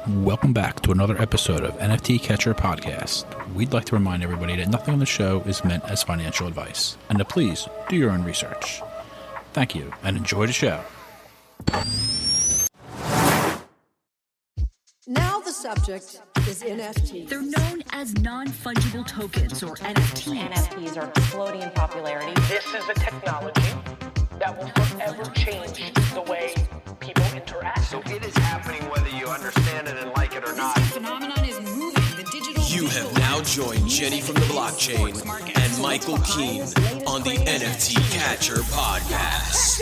Welcome back to another episode of NFT Catcher Podcast. We'd like to remind everybody that nothing on the show is meant as financial advice, and to please do your own research. Thank you, and enjoy the show. Now the subject is NFTs. They're known as non-fungible tokens, or NFTs. NFTs are exploding in popularity. This is a technology that will forever change the way people interact. So it is happening whether you understand it and like it or not. This phenomenon is moving. The digital. You have now joined Jenny from the blockchain and Michael Keene on the NFT Catcher Podcast.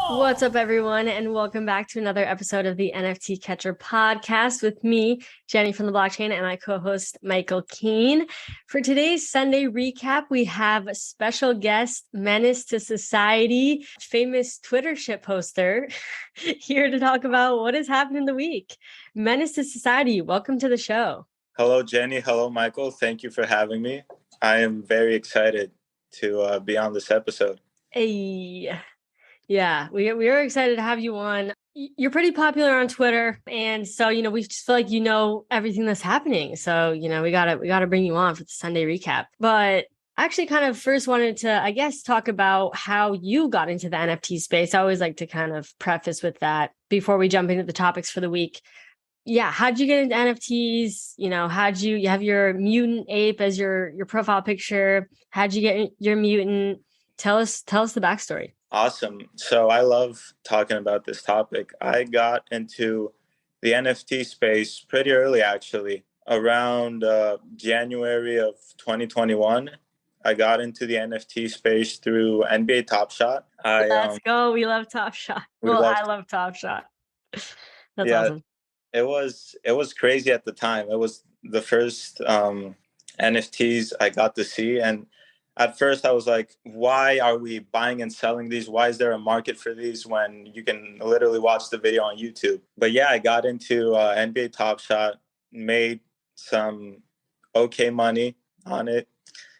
What's up, everyone, and welcome back to another episode of the NFT Catcher Podcast with me, Jenny from the blockchain, and my co-host, Michael Keene. For today's Sunday recap, we have a special guest, MenaceToSociety, famous Twitter shit poster, here to talk about what has happened in the week. MenaceToSociety, welcome to the show. Hello, Jenny. Hello, Michael. Thank you for having me. I am very excited to be on this episode. Hey. Yeah, we are excited to have you on. You're pretty popular on Twitter. And so, we just feel like you know everything that's happening. So, we gotta bring you on for the Sunday recap. But I actually kind of first wanted to, I guess, talk about how you got into the NFT space. I always like to kind of preface with that before we jump into the topics for the week. Yeah, how'd you get into NFTs? How'd you have your mutant ape as your profile picture? How'd you get your mutant? Tell us the backstory. Awesome. So I love talking about this topic. I got into the NFT space pretty early, actually, around January of 2021. I got into the NFT space through NBA Top Shot. Let's go. We love Top Shot. I love Top Shot. That's awesome. It was crazy at the time. It was the first NFTs I got to see. And at first, I was like, why are we buying and selling these? Why is there a market for these when you can literally watch the video on YouTube? But yeah, I got into NBA Top Shot, made some okay money on it.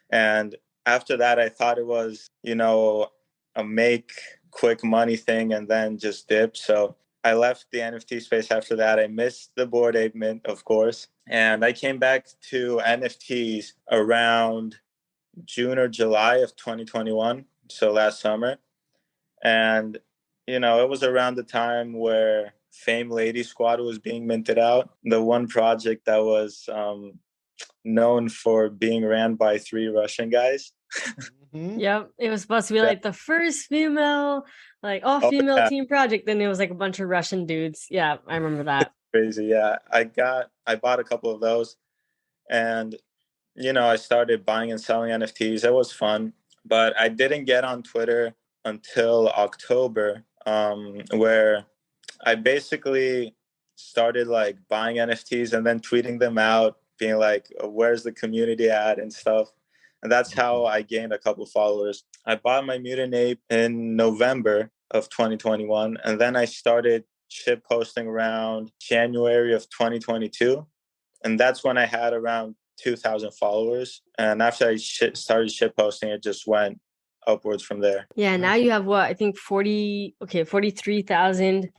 And after that, I thought it was, a make quick money thing and then just dip. So I left the NFT space after that. I missed the Bored Ape Mint, of course. And I came back to NFTs around June or July of 2021, so last summer. And, it was around the time where Fame Lady Squad was being minted out, the one project that was known for being ran by 3 Russian guys. Mm-hmm. Yep, it was supposed to be like the first female, all-female team project. Then it was like a bunch of Russian dudes. Yeah, I remember that. Crazy, yeah. I bought a couple of those, and I started buying and selling NFTs. It was fun, but I didn't get on Twitter until October, where I basically started buying NFTs and then tweeting them out, being like, where's the community at and stuff. And that's how I gained a couple followers. I bought my mutant ape in November of 2021, and then I started ship posting around January of 2022. And that's when I had around 2,000 followers. And after I started ship posting, it just went upwards from there. Yeah, now you have I think 43,000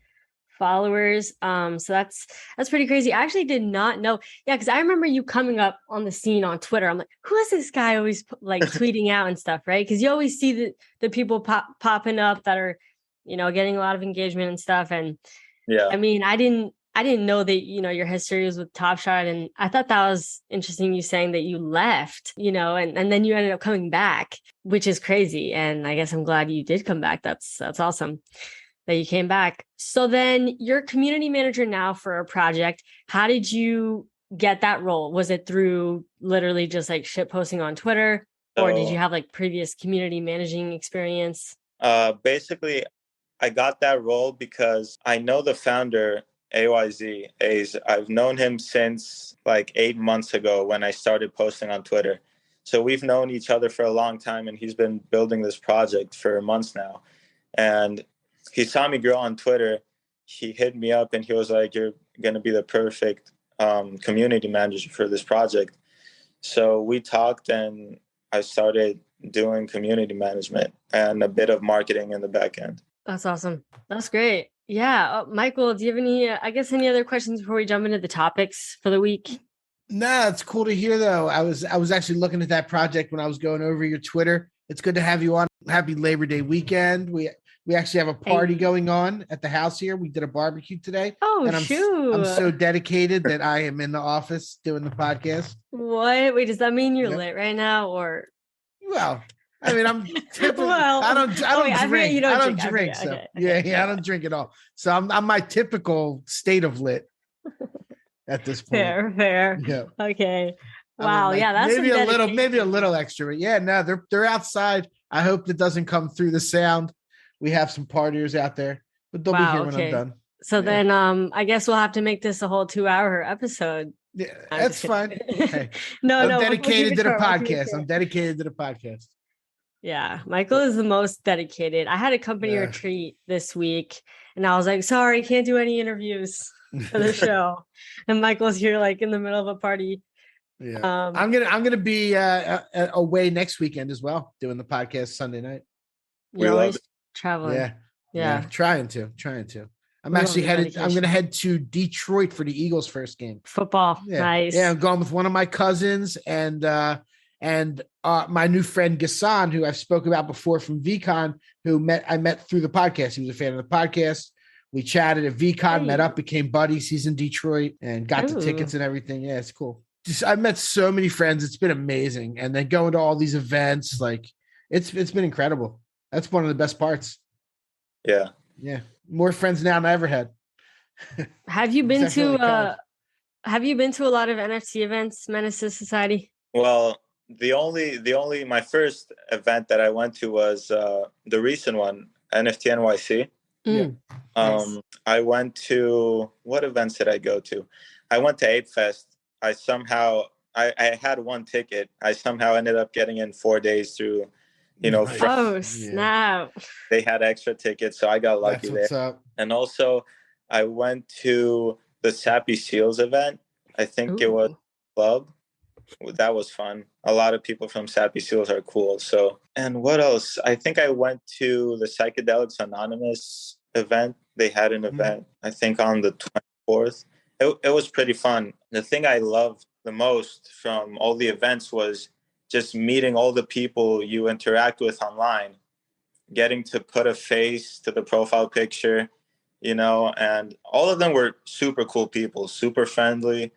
followers. So that's pretty crazy. I actually did not know. Yeah, because I remember you coming up on the scene on Twitter. I'm like, who is this guy always tweeting out and stuff, right? Because you always see the people popping up that are, getting a lot of engagement and stuff. And yeah, I mean, I didn't know that, your history was with Top Shot. And I thought that was interesting, you saying that you left, and then you ended up coming back, which is crazy. And I guess I'm glad you did come back. That's awesome that you came back. So then you're community manager now for a project. How did you get that role? Was it through literally just shit posting on Twitter, or did you have previous community managing experience? Basically, I got that role because I know the founder, AYZ. I've known him since 8 months ago when I started posting on Twitter. So we've known each other for a long time, and he's been building this project for months now. And he saw me grow on Twitter. He hit me up and he was like, you're going to be the perfect community manager for this project. So we talked and I started doing community management and a bit of marketing in the back end. That's awesome. That's great. Yeah. Michael, do you have any, any other questions before we jump into the topics for the week? No, it's cool to hear though. I was actually looking at that project when I was going over your Twitter. It's good to have you on. Happy Labor Day weekend. We actually have a party going on at the house here. We did a barbecue today. Oh, and I'm so dedicated that I am in the office doing the podcast. What? Wait, does that mean you're lit right now, or? Well, I mean, I'm typically, Well, I don't drink. I don't drink. So Okay. I don't drink at all. So I'm my typical state of lit at this point. Fair. Yeah. Okay. I Wow. mean, Yeah, that's maybe a little extra. But yeah, no, they're outside. I hope that doesn't come through the sound. We have some partiers out there, but they'll be here when I'm done. So then I guess we'll have to make this a whole 2-hour episode. Yeah, that's fine. Hey, no, I'm we'll dedicated to the podcast. I'm dedicated to the podcast. Yeah, Michael is the most dedicated. I had a company retreat this week, and I was like, sorry, can't do any interviews for the show. And Michael's here like in the middle of a party. Yeah. I'm gonna be away next weekend as well, doing the podcast Sunday night. You're always traveling. Yeah. Trying to. I'm actually headed. I'm gonna head to Detroit for the Eagles' first game. Football. Yeah. Nice. Yeah, I'm going with one of my cousins and my new friend Gassan, who I've spoken about before from VCon, I met through the podcast. He was a fan of the podcast. We chatted at VCon, met up, became buddies. He's in Detroit and got the tickets and everything. Yeah, it's cool. I've met so many friends. It's been amazing. And then going to all these events, like it's been incredible. That's one of the best parts. Yeah. Yeah. More friends now than I ever had. Have you been to a lot of NFT events, MenaceToSociety? Well, the only my first event that I went to was the recent one, NFT NYC. Nice. I went to, what events did I go to? I went to Ape Fest. I had one ticket. I somehow ended up getting in 4 days through, snap. They had extra tickets, so I got lucky there. And also I went to the Sappy Seals event. I think it was club. That was fun. A lot of people from Sappy Seals are cool. So, and what else? I think I went to the Psychedelics Anonymous event. They had an event, I think on the 24th. It was pretty fun. The thing I loved the most from all the events was just meeting all the people you interact with online, getting to put a face to the profile picture, and all of them were super cool people, super friendly.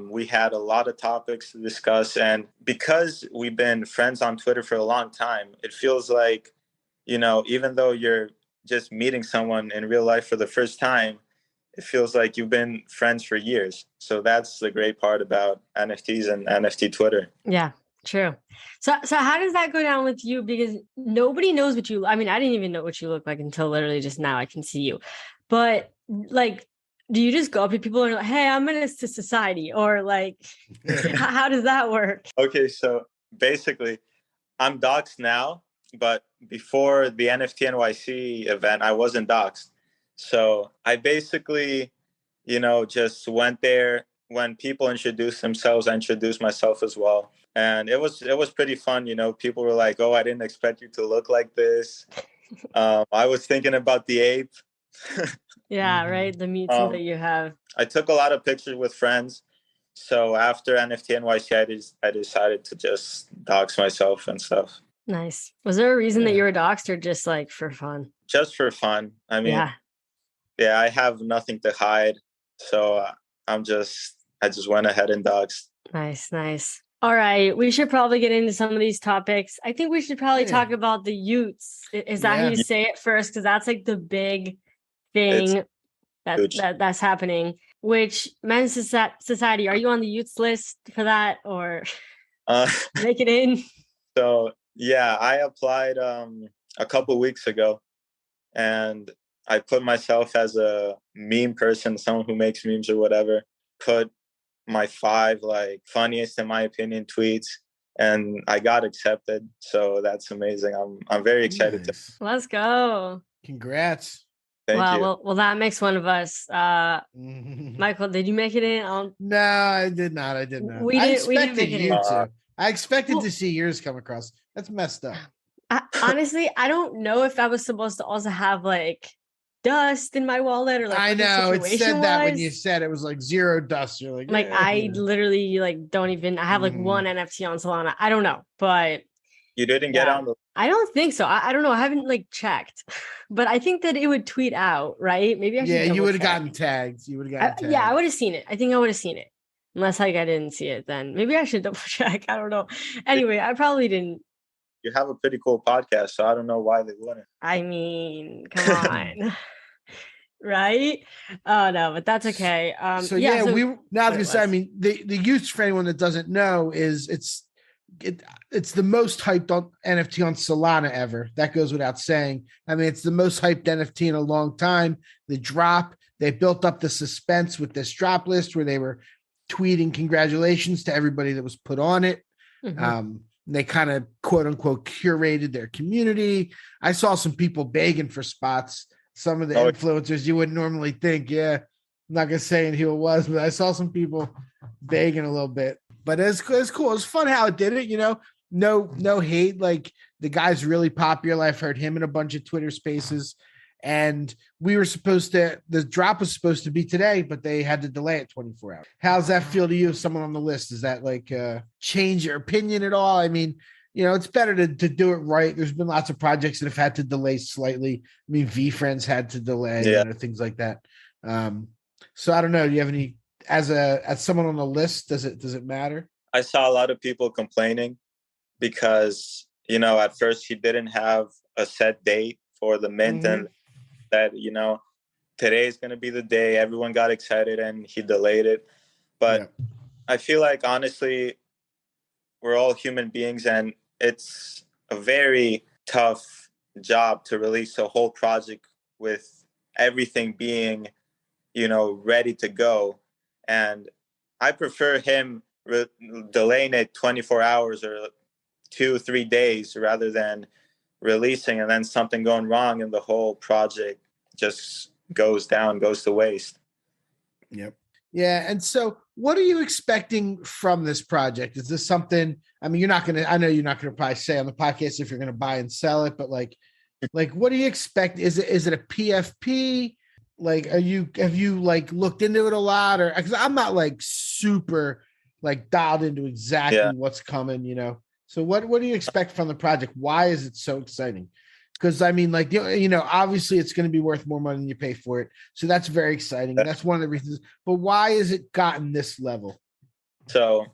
We had a lot of topics to discuss. And because we've been friends on Twitter for a long time, it feels like, even though you're just meeting someone in real life for the first time, it feels like you've been friends for years. So that's the great part about NFTs and NFT Twitter. Yeah, true. So how does that go down with you? Because nobody knows what I didn't even know what you look like until literally just now I can see you. But like, do you just go up to people and like, hey, I'm MenaceToSociety? Or like, how does that work? Okay, so basically, I'm doxxed now, but before the NFT NYC event, I wasn't doxxed. So I basically, just went there. When people introduced themselves, I introduced myself as well. And it was pretty fun. People were like, oh, I didn't expect you to look like this. I was thinking about the ape. Yeah, right. The mutant that you have. I took a lot of pictures with friends. So after NFT NYC, I decided to just dox myself and stuff. Nice. Was there a reason that you were doxed or just like for fun? Just for fun. Yeah, I have nothing to hide. So I just went ahead and doxed. Nice. All right. We should probably get into some of these topics. I think we should probably talk about the y00ts. Is that how you say it first? Because that's like the big thing that's happening. Which MenaceToSociety, are you on the y00ts list for that or make it in? So yeah, I applied a couple weeks ago, and I put myself as a meme person, someone who makes memes or whatever. Put my 5 like funniest in my opinion tweets, and I got accepted. So that's amazing. I'm very excited. Let's go. Congrats. Thank you. Well, that makes one of us. Michael, did you make it in? No, I did not. I expected you to. I expected to see yours come across. That's messed up. Honestly, I don't know if I was supposed to also have like dust in my wallet or like I what the know it situation said that when you was. said it was like zero dust. You're like, Like I literally like don't even I have like one NFT on Solana. I don't know, but You didn't get on the. I don't think so. I don't know. I haven't like checked, but I think that it would tweet out, right? Maybe I should. Yeah, you double would have check. gotten tagged. You would have gotten tagged. Yeah, I would have seen it. I think I would have seen it. Unless like I didn't see it, then maybe I should double check. I don't know. Anyway, I probably didn't. You have a pretty cool podcast, so I don't know why they wouldn't. I mean, come on. Right? Oh no, but that's okay. I was gonna say, I mean, the use for anyone that doesn't know is it's the most hyped on NFT on Solana ever. That goes without saying. I mean, it's the most hyped NFT in a long time. The drop, they built up the suspense with this drop list where they were tweeting congratulations to everybody that was put on it. They kind of quote unquote curated their community. I saw some people begging for spots. Some of the influencers you wouldn't normally think. Yeah, I'm not gonna say who it was, but I saw some people begging a little bit. But it's cool. It's fun how it did it. You know, no hate. Like the guy's really popular. I've heard him in a bunch of Twitter Spaces, and the drop was supposed to be today, but they had to delay it 24 hours. How's that feel to you? If someone on the list, does that like change your opinion at all? I mean, you know, it's better to do it right. There's been lots of projects that have had to delay slightly. I mean, VFriends had to delay, things like that. So I don't know. Do you have any, as someone on the list, does it matter? I saw a lot of people complaining because, you know, at first he didn't have a set date for the mint and that, you know, today is going to be the day. Everyone got excited and he delayed it. But I feel like, honestly, we're all human beings and it's a very tough job to release a whole project with everything being, you know, ready to go. And I prefer him delaying it 24 hours or 2-3 days rather than releasing and then something going wrong and the whole project just goes to waste. Yep. Yeah. And so what are you expecting from this project? Is this something, I mean, I know you're not going to probably say on the podcast if you're going to buy and sell it, but like, what do you expect? Is it a PFP? Like, have you like looked into it a lot, or because I'm not like super like dialed into exactly what's coming, you know? So what do you expect from the project? Why is it so exciting? Because I mean, like, you know, obviously it's going to be worth more money than you pay for it. So that's very exciting. That's one of the reasons. But why has it gotten this level? So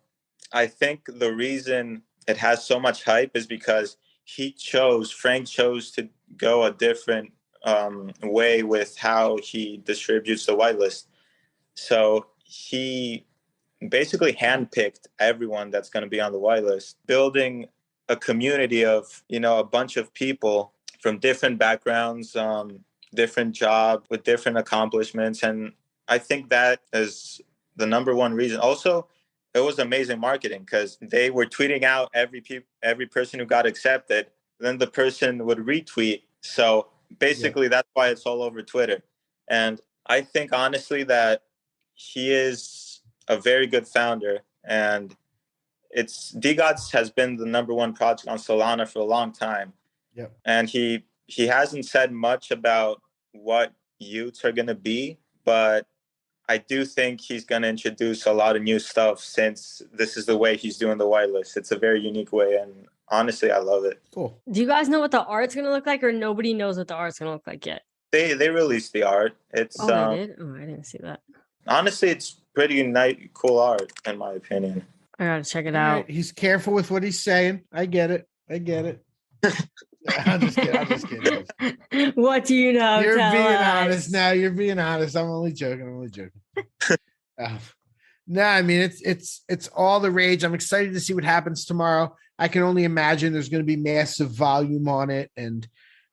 I think the reason it has so much hype is because Frank chose to go a different way with how he distributes the whitelist. So he basically handpicked everyone that's going to be on the whitelist, building a community of, you know, a bunch of people from different backgrounds, different job with different accomplishments. And I think that is the number one reason. Also, it was amazing marketing because they were tweeting out every person who got accepted. Then the person would retweet. So basically, that's why it's all over Twitter. And I think, honestly, that he is a very good founder. And Degods has been the number one project on Solana for a long time. Yep. And he hasn't said much about what y00ts are going to be, but I do think he's going to introduce a lot of new stuff since this is the way he's doing the whitelist. It's a very unique way, and honestly, I love it. Cool. Do you guys know what the art's going to look like, or nobody knows what the art's going to look like yet? They released the art. It's they did? Oh, I didn't see that. Honestly, it's pretty cool art, in my opinion. I got to check it out. Right. He's careful with what he's saying. I get it. I'm just kidding. What do you know? You're being us. honest now. You're being honest. I'm only joking. No, I mean it's all the rage. I'm excited to see what happens tomorrow. I can only imagine there's going to be massive volume on it, and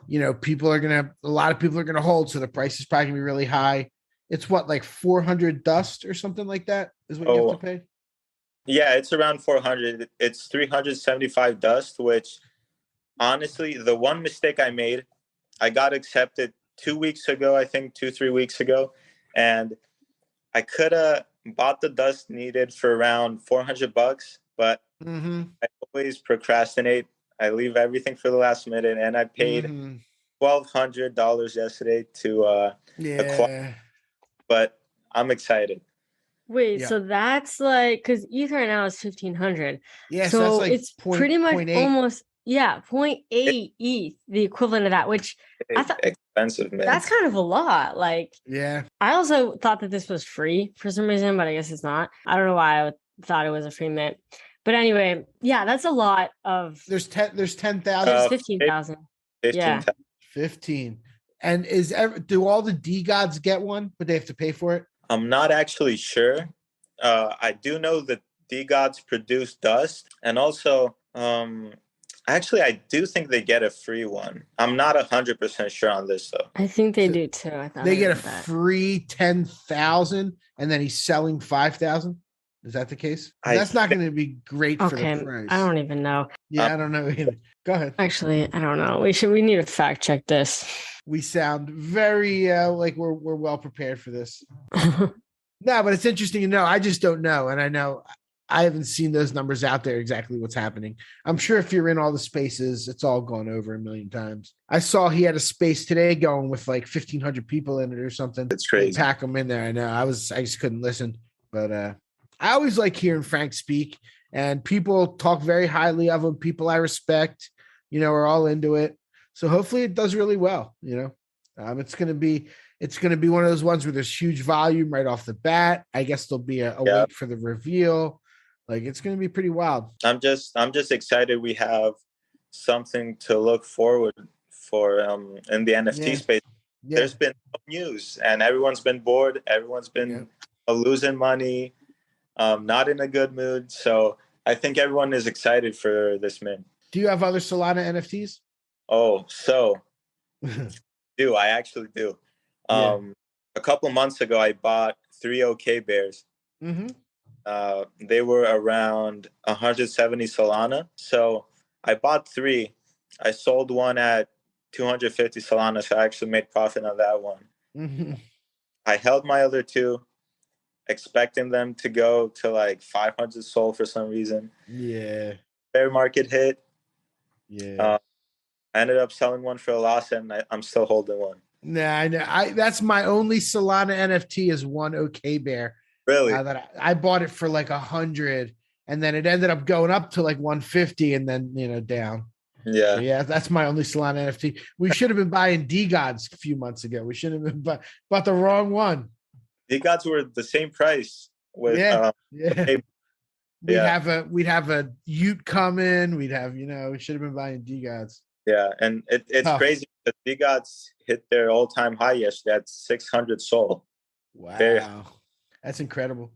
you know, a lot of people are going to hold, so the price is probably going to be really high. It's what, like 400 dust or something like that is what you have to pay. Yeah, it's around 400. It's 375 dust, which honestly, the one mistake I made, I got accepted 2 weeks ago, I think 2-3 weeks ago. And I could have bought the dust needed for around $400, but I always procrastinate. I leave everything for the last minute, and I paid $1,200 yesterday to acquire, but I'm excited. Wait, so that's like because ETH right now is 1,500. Yeah, so that's like it's pretty much almost 0.8 ETH, the equivalent of that, which I thought expensive, man. that's kind of a lot. Like, yeah, I also thought that this was free for some reason, but I guess it's not. I don't know why I thought it was a free mint. But anyway, yeah, that's a lot of. There's 10,000. There's 15,000. 15, Yeah. 15. And do all the Degods get one, but they have to pay for it? I'm not actually sure. I do know that Degods produce dust, and also, actually, I do think they get a free one. I'm not 100% sure on this though. I think they do too. I thought they get a free 10,000, and then he's selling 5,000. Is that the case? That's not going to be great for the price. I don't even know. Yeah, I don't know either. Go ahead. Actually, I don't know. We need to fact check this. We sound very like we're well prepared for this. No, but it's interesting to know. I just don't know, and I know I haven't seen those numbers out there exactly what's happening. I'm sure if you're in all the spaces, it's all gone over a million times. I saw he had a space today going with like 1,500 people in it or something. It's crazy. They pack them in there. I know. I just couldn't listen, but I always like hearing Frank speak, and people talk very highly of him. People I respect, are all into it. So hopefully it does really well. It's going to be one of those ones where there's huge volume right off the bat. I guess there'll be a wait for the reveal. Like, it's going to be pretty wild. I'm just excited we have something to look forward for in the NFT space. Yeah. There's been no news, and everyone's been bored. Everyone's been losing money, not in a good mood. So I think everyone is excited for this mint. Do you have other Solana NFTs? Oh, so I actually do. A couple months ago, I bought 3 OK Bears. Mm-hmm. They were around 170 Solana. So I bought 3. I sold one at 250 Solana, so I actually made profit on that one. Mm-hmm. I held my other 2, expecting them to go to like 500 SOL for some reason. Yeah. Bear market hit. Yeah. I ended up selling one for a loss, and I'm still holding one. Nah, I know. That's my only Solana NFT is 1 OK Bear. Really? That I bought it for like 100, and then it ended up going up to like 150, and then down. Yeah, so yeah. That's my only Solana NFT. We should have been buying Degods a few months ago. We should have been bought the wrong one. Degods were the same price. With we'd have a Ute coming. We'd have we should have been buying Degods. Yeah, and it's crazy because Degods hit their all-time high yesterday at 600 SOL. Wow. That's incredible.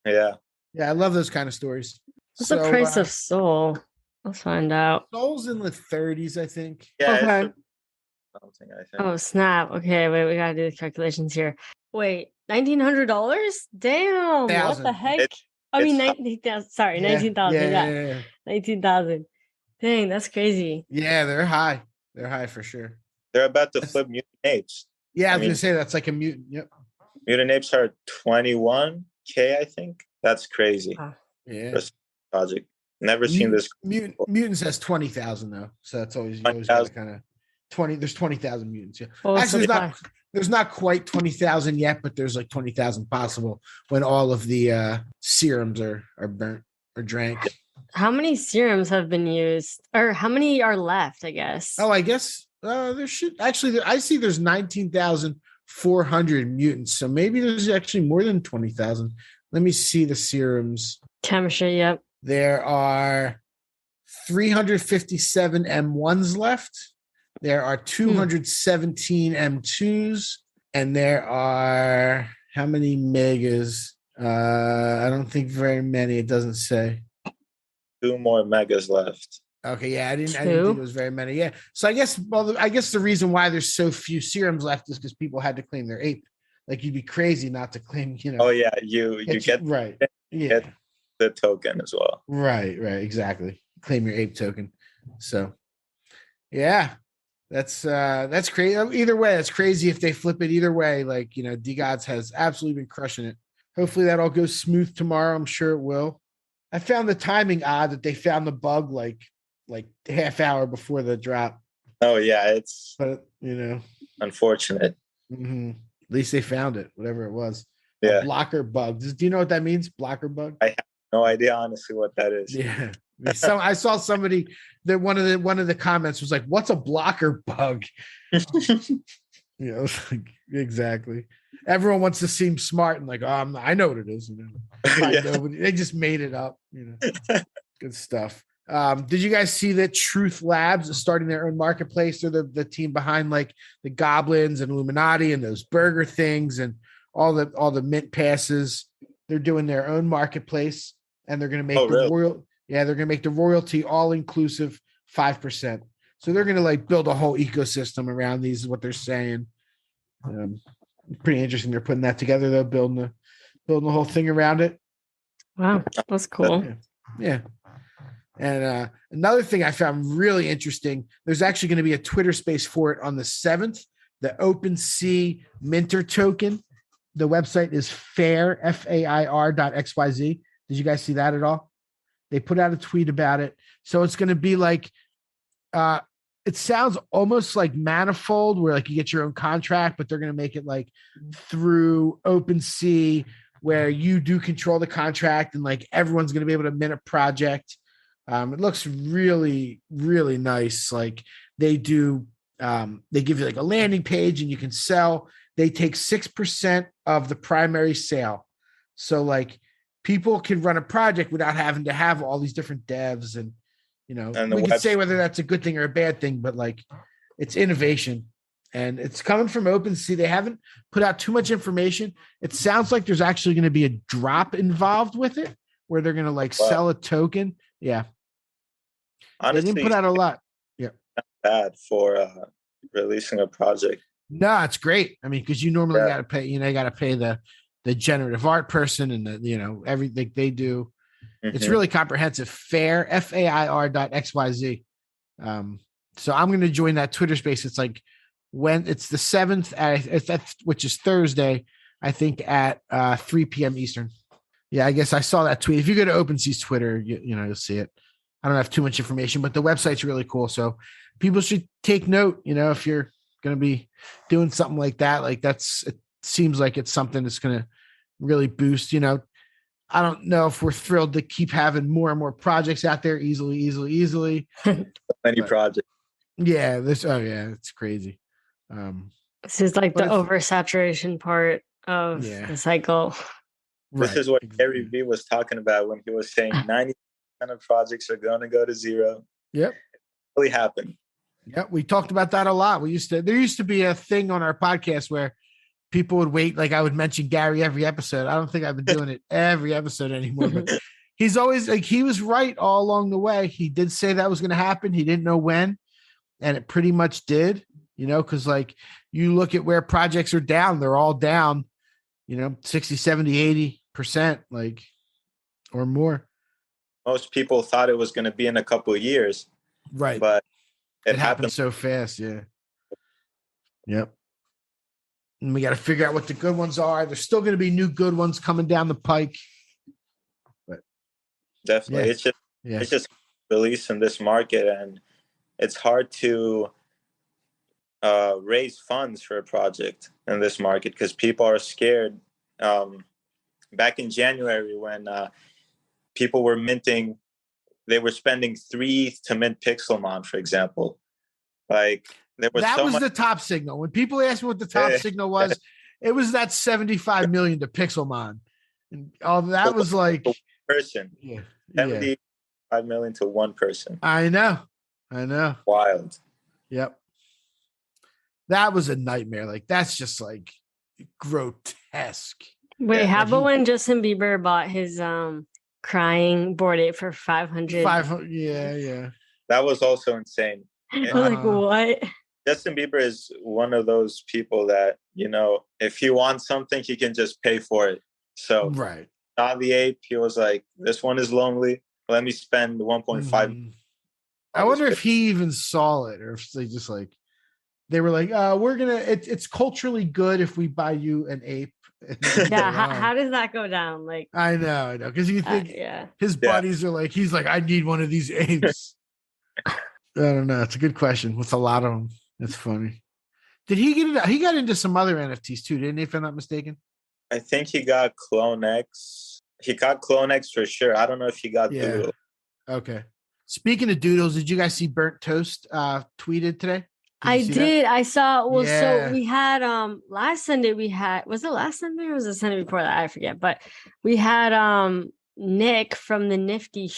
Yeah. Yeah, I love those kind of stories. What's the price of SOL? Let's find out. SOL's in the 30s, I think. Yeah. Okay. Something, I think. Oh, snap. Okay, wait, we got to do the calculations here. Wait, $1,900? Damn. What the heck? I mean, 19,000. Sorry, 19,000. Yeah. 19,000. Dang, that's crazy. Yeah, they're high. They're high for sure. They're about to flip mutant apes. Yeah, I was going to say that's like a mutant. Yep. Mutant apes are 21K, I think. That's crazy. Yeah. Project. Never seen this. Mutants has 20,000 though, so that's always got to kind of 20. There's 20,000 mutants. Yeah. Oh, actually, there's not quite 20,000 yet, but there's like 20,000 possible when all of the serums are burnt or drank. How many serums have been used, or how many are left? I guess. Oh, I guess there should actually. I see there's 19,400 mutants, so maybe there's actually more than 20,000. Let me see the serums. Chemistry. Yep. There are 357 M1s left. There are 217 M2s, and there are how many megas? I don't think very many. It doesn't say. 2 more megas left. Okay, yeah, I didn't think it was very many. Yeah, so I guess the reason why there's so few serums left is because people had to claim their ape. Like, you'd be crazy not to claim. Oh yeah, you get right. Yeah. Get the token as well. Right, exactly. Claim your ape token. So, yeah, that's crazy. Either way, it's crazy if they flip it. Either way, like Degods has absolutely been crushing it. Hopefully that all goes smooth tomorrow. I'm sure it will. I found the timing odd that they found the bug like half hour before the drop. Oh yeah, it's But unfortunate. at least they found it, whatever it was. Yeah. A blocker bug. Do you know what that means? Blocker bug? I have no idea honestly what that is. Yeah. I saw somebody that one of the comments was like, "What's a blocker bug?" Like, exactly. Everyone wants to seem smart and like, oh, I know what it is. Yeah. Nobody, they just made it up. Good stuff. Did you guys see that Truth Labs is starting their own marketplace? They're the team behind like the Goblins and Illuminati and those burger things and all the mint passes. They're doing their own marketplace, and they're going to make they're going to make the royalty all inclusive 5%. So they're going to like build a whole ecosystem around these, is what they're saying. Pretty interesting. They're putting that together, though, building the whole thing around it. Wow, that's cool. Yeah. And another thing I found really interesting, there's actually going to be a Twitter space for it on the 7th, the OpenSea Minter token. The website is fair.xyz. Did you guys see that at all? They put out a tweet about it. So it's going to be like, it sounds almost like Manifold, where like you get your own contract, but they're going to make it like through OpenSea, where you do control the contract and like everyone's going to be able to mint a project. It looks really, really nice. Like they do, they give you like a landing page and you can sell. They take 6% of the primary sale. So like people can run a project without having to have all these different devs and we can say whether that's a good thing or a bad thing, but like it's innovation and it's coming from OpenSea. They haven't put out too much information. It sounds like there's actually going to be a drop involved with it where they're going to like sell a token. Yeah. Honestly, they didn't put out a lot. Yeah. Not bad for releasing a project. No, it's great. I mean, because you normally got to pay, you got to pay the generative art person and the, everything they do. It's really comprehensive. Fair, FAIR.xyz. So I'm going to join that Twitter space. It's like when it's the 7th, which is Thursday, I think at 3 p.m. Eastern. Yeah, I guess I saw that tweet. If you go to OpenSea's Twitter, you'll see it. I don't have too much information, but the website's really cool. So people should take note, if you're going to be doing something like that, like it seems like it's something that's going to really boost, I don't know if we're thrilled to keep having more and more projects out there easily. Many projects. Yeah. It's crazy. This is like the oversaturation part of the cycle. This is what Gary Vee was talking about when he was saying 90% of projects are going to go to zero. Yep. It really happened. Yep. We talked about that a lot. There used to be a thing on our podcast where people would wait. Like I would mention Gary every episode. I don't think I've been doing it every episode anymore, but he's always like, he was right all along the way. He did say that was going to happen. He didn't know when, and it pretty much did, cause like you look at where projects are down, they're all down, 60, 70, 80%, like, or more. Most people thought it was going to be in a couple of years. Right. But it happened so fast. Yeah. Yep. And we got to figure out what the good ones are. There's still going to be new good ones coming down the pike. But definitely, it's just released in this market, and it's hard to raise funds for a project in this market because people are scared. Back in January, when people were minting, they were spending 3 to mint Pixelmon, for example. Like. That was the top signal. When people asked me what the top signal was, it was that 75 million to Pixelmon. And all that was like person. Yeah. 75 million to one person. I know. Wild. Yep. That was a nightmare. Like that's just like grotesque. Wait, how about when Justin Bieber bought his crying Bored Ape for 500? 500. Yeah. That was also insane. Like what? Justin Bieber is one of those people that, if he wants something, he can just pay for it. So right. Saw the ape, he was like, this one is lonely. Let me spend 1.5. I wonder if he even saw it or if they just like, they were like, we're going to, it's culturally good if we buy you an ape. Yeah. How does that go down? Like, I know. Cause you think his buddies are like, he's like, I need one of these apes. I don't know. It's a good question. With a lot of them, it's funny. Did he get it? He got into some other NFTs too, didn't he? If I'm not mistaken. I think he got Clone X. He got Clone X for sure. I don't know if he got Doodle. Okay. Speaking of doodles, did you guys see Burnt Toast tweeted today? I did. That? I saw. Well, Yeah. so we had last Sunday was it last Sunday or was it Sunday before that? I forget. But we had Nick from the Nifty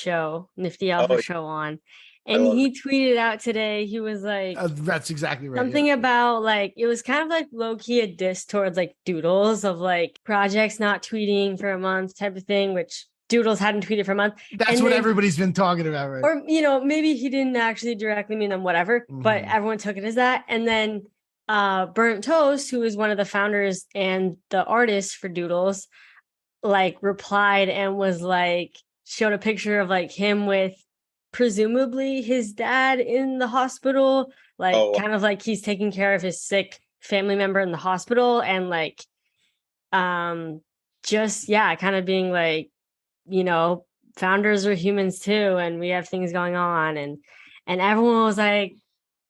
Alpha show on. And he tweeted out today, he was like, that's exactly right. Something about like, it was kind of like low key a diss towards like Doodles of like projects not tweeting for a month type of thing, which Doodles hadn't tweeted for a month. That's what everybody's been talking about, right? Or, maybe he didn't actually directly mean them, whatever, but everyone took it as that. And then Burnt Toast, who is one of the founders and the artist for Doodles, like replied and was like, showed a picture of like him with presumably his dad in the hospital, like kind of like he's taking care of his sick family member in the hospital, and like just kind of being like, founders are humans too, and we have things going on, and everyone was like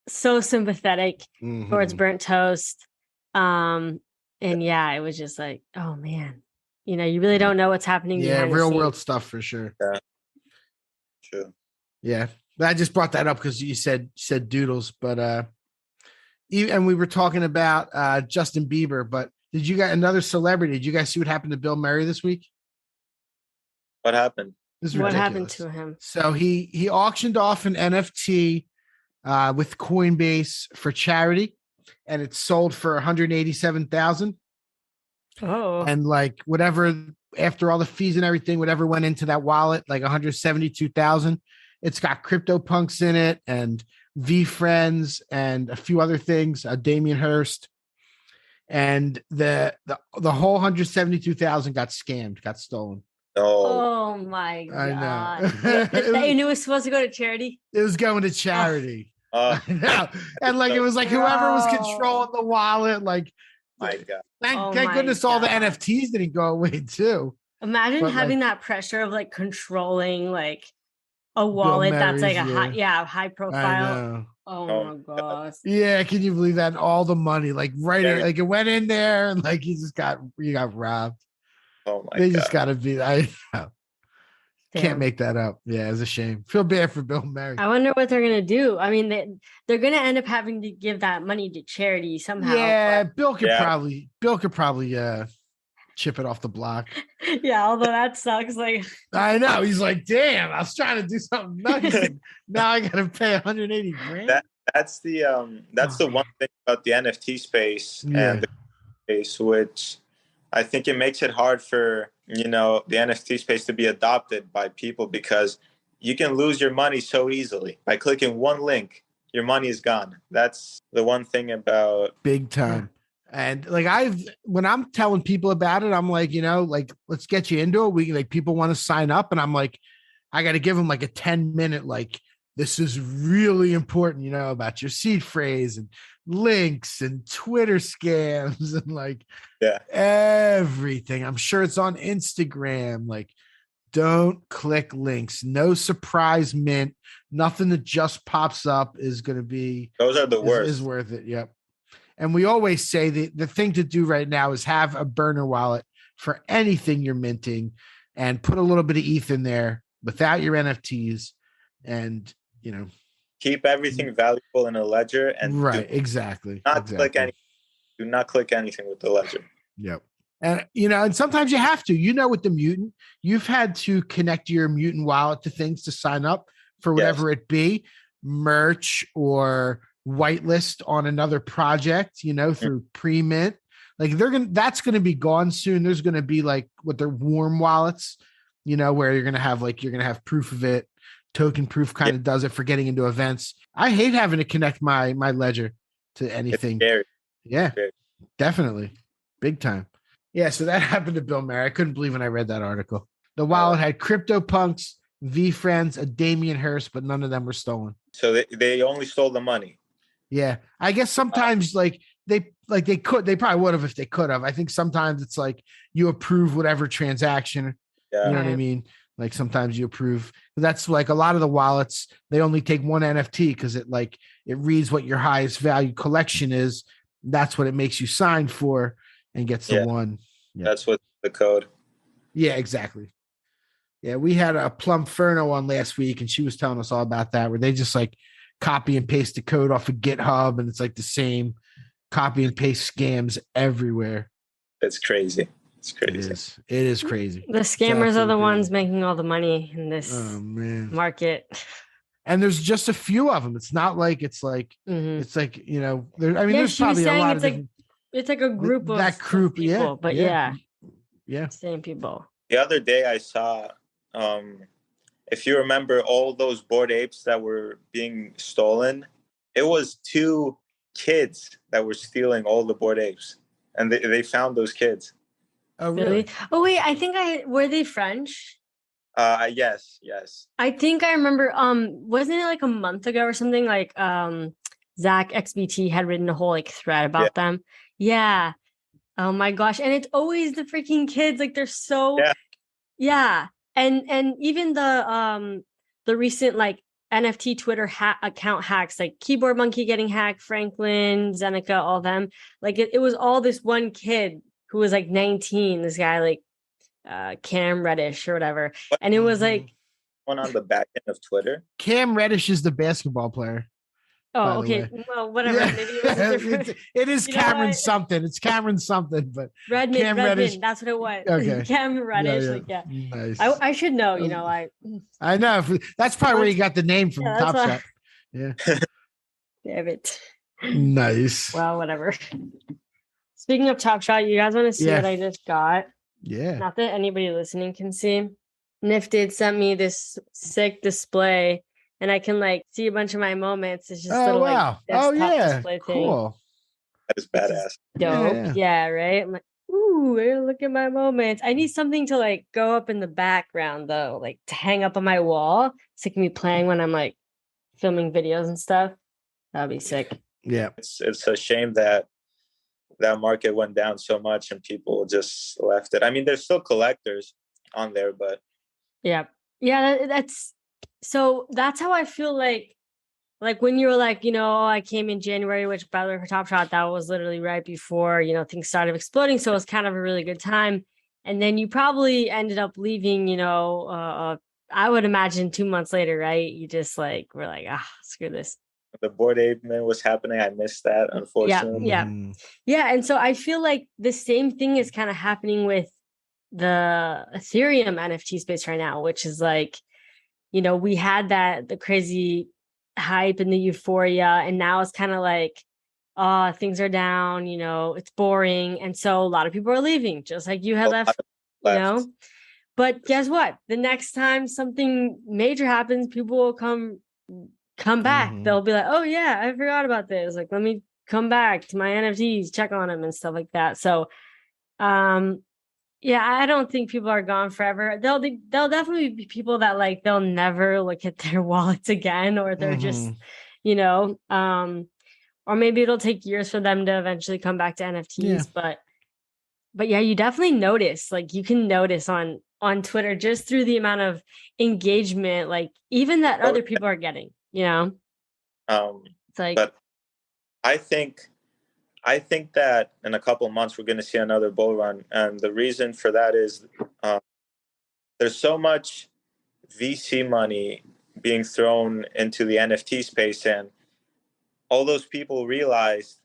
so sympathetic towards Burnt Toast. And it was just like, oh man, you really don't know what's happening. Yeah, real world stuff for sure. Yeah. True. Yeah, but I just brought that up because you said Doodles, but and we were talking about Justin Bieber. But did you guys another celebrity? Did you guys see what happened to Bill Murray this week? What happened? What happened to him? So he auctioned off an NFT with Coinbase for charity, and it sold for $187,000. Oh, and like whatever after all the fees and everything, whatever went into that wallet, like $172,000. It's got CryptoPunks in it and V-Friends and a few other things, Damien Hirst. And the whole 172,000 got scammed, got stolen. Oh my God. I know. They knew it was supposed to go to charity. It was going to charity. I know. And like it was like whoever was controlling the wallet, like my God. Thank goodness all the NFTs didn't go away too. Imagine having that pressure of like controlling like a wallet that's like a high profile. Oh my gosh. Yeah, can you believe that? And all the money, like like it went in there and like you got robbed. Oh my God. They just gotta be can't make that up. Yeah, it's a shame. Feel bad for Bill Murray. I wonder what they're gonna do. I mean, they're gonna end up having to give that money to charity somehow. Yeah, Bill could probably chip it off the block. Yeah, although that sucks. Like I know. He's like, damn, I was trying to do something nice. Now I gotta pay 180 grand. That's the one thing about the NFT space and the space, which I think it makes it hard for the NFT space to be adopted by people, because you can lose your money so easily by clicking one link. Your money is gone. That's the one thing big time. And like when I'm telling people about it, I'm like, like let's get you into it. We like people want to sign up, and I'm like, I got to give them like a 10-minute like this is really important, about your seed phrase and links and Twitter scams and like everything. I'm sure it's on Instagram. Like, don't click links. No surprise mint. Nothing that just pops up is going to be. Those are the worst. Is worth it. Yep. And we always say the thing to do right now is have a burner wallet for anything you're minting and put a little bit of ETH in there without your NFTs and, keep everything valuable in a ledger and do not click anything with the ledger. Yep. And, and sometimes you have to, with the Mutant, you've had to connect your Mutant wallet to things to sign up for whatever it be, merch or whitelist on another project, through pre-mint. Like that's going to be gone soon. There's going to be like what they're warm wallets, where you're going to have proof of it. Token proof kind of does it for getting into events. I hate having to connect my ledger to anything. Yeah, definitely. Big time. Yeah. So that happened to Bill Murray. I couldn't believe when I read that article. The wallet had CryptoPunks, V-Friends, a Damien Hirst, but none of them were stolen. So they only stole the money. Yeah. I guess sometimes they probably would have if they could have. I think sometimes it's like you approve whatever transaction. Yeah. You know what I mean? Like sometimes you approve. That's like a lot of the wallets, they only take one NFT because it reads what your highest value collection is. That's what it makes you sign for and gets the one. Yeah. That's what the code. Yeah, exactly. Yeah, we had a Plum Ferno on last week, and she was telling us all about that, where they just like copy and paste the code off of GitHub, and it's like the same copy and paste scams everywhere. It's crazy. It's crazy. It is crazy. The scammers are the ones making all the money in this market. And there's just a few of them. It's not like it's like there's probably a lot of it's like a group of that group, people, but same people. The other day I saw, if you remember all those Bored Apes that were being stolen, it was 2 kids that were stealing all the Bored Apes, and they found those kids. Oh, really? Oh, wait, were they French? Yes. I think I remember, wasn't it like a month ago or something? Like, Zach XBT had written a whole like thread about them. Yeah. Oh my gosh. And it's always the freaking kids. Like they're so, And even the recent like NFT Twitter account hacks, like Keyboard Monkey getting hacked, Franklin, Zeneca, all them. Like it was all this one kid who was like 19, this guy like Cam Reddish or whatever. And it was like one on the back end of Twitter. Cam Reddish is the basketball player. Oh, okay. Well, whatever. Yeah. Maybe it was a different. It is Cameron something. It's Cameron something, but Redmond. That's what it was. Okay. Cameron Reddish. Nice. I should know. I know. That's probably where you got the name from. Top Shot. Yeah. Damn it. Nice. Well, whatever. Speaking of Top Shot, you guys want to see what I just got? Yeah. Not that anybody listening can see. Nifted sent me this sick display, and I can like see a bunch of my moments. It's just little like desktop display thing. Cool. That is badass. Dope. Yeah, right. I'm like, ooh, look at my moments. I need something to like go up in the background though, like to hang up on my wall. Sick of me playing when I'm like filming videos and stuff. That'd be sick. Yeah. It's a shame that market went down so much and people just left it. I mean, there's still collectors on there, but that's how I feel like when you were like, I came in January, which by the way for Top Shot, that was literally right before, things started exploding. So it was kind of a really good time. And then you probably ended up leaving, I would imagine 2 months later, right? You just like, were like, screw this. The Bored Ape Man was happening. I missed that, unfortunately. Yeah. And so I feel like the same thing is kind of happening with the Ethereum NFT space right now, which is like, we had the crazy hype and the euphoria, and now it's kind of like, things are down, it's boring. And so a lot of people are leaving, just like you had left. But guess what? The next time something major happens, people will come back. They'll be like, oh yeah, I forgot about this. Like, let me come back to my NFTs, check on them and stuff like that. So, I don't think people are gone forever. There'll definitely be people that like, they'll never look at their wallets again, or they're just, or maybe it'll take years for them to eventually come back to NFTs. But yeah, you definitely notice, like you can notice on Twitter just through the amount of engagement, like even that other people are getting. It's like, but I think that in a couple of months we're going to see another bull run, and the reason for that is there's so much VC money being thrown into the NFT space, and all those people realized,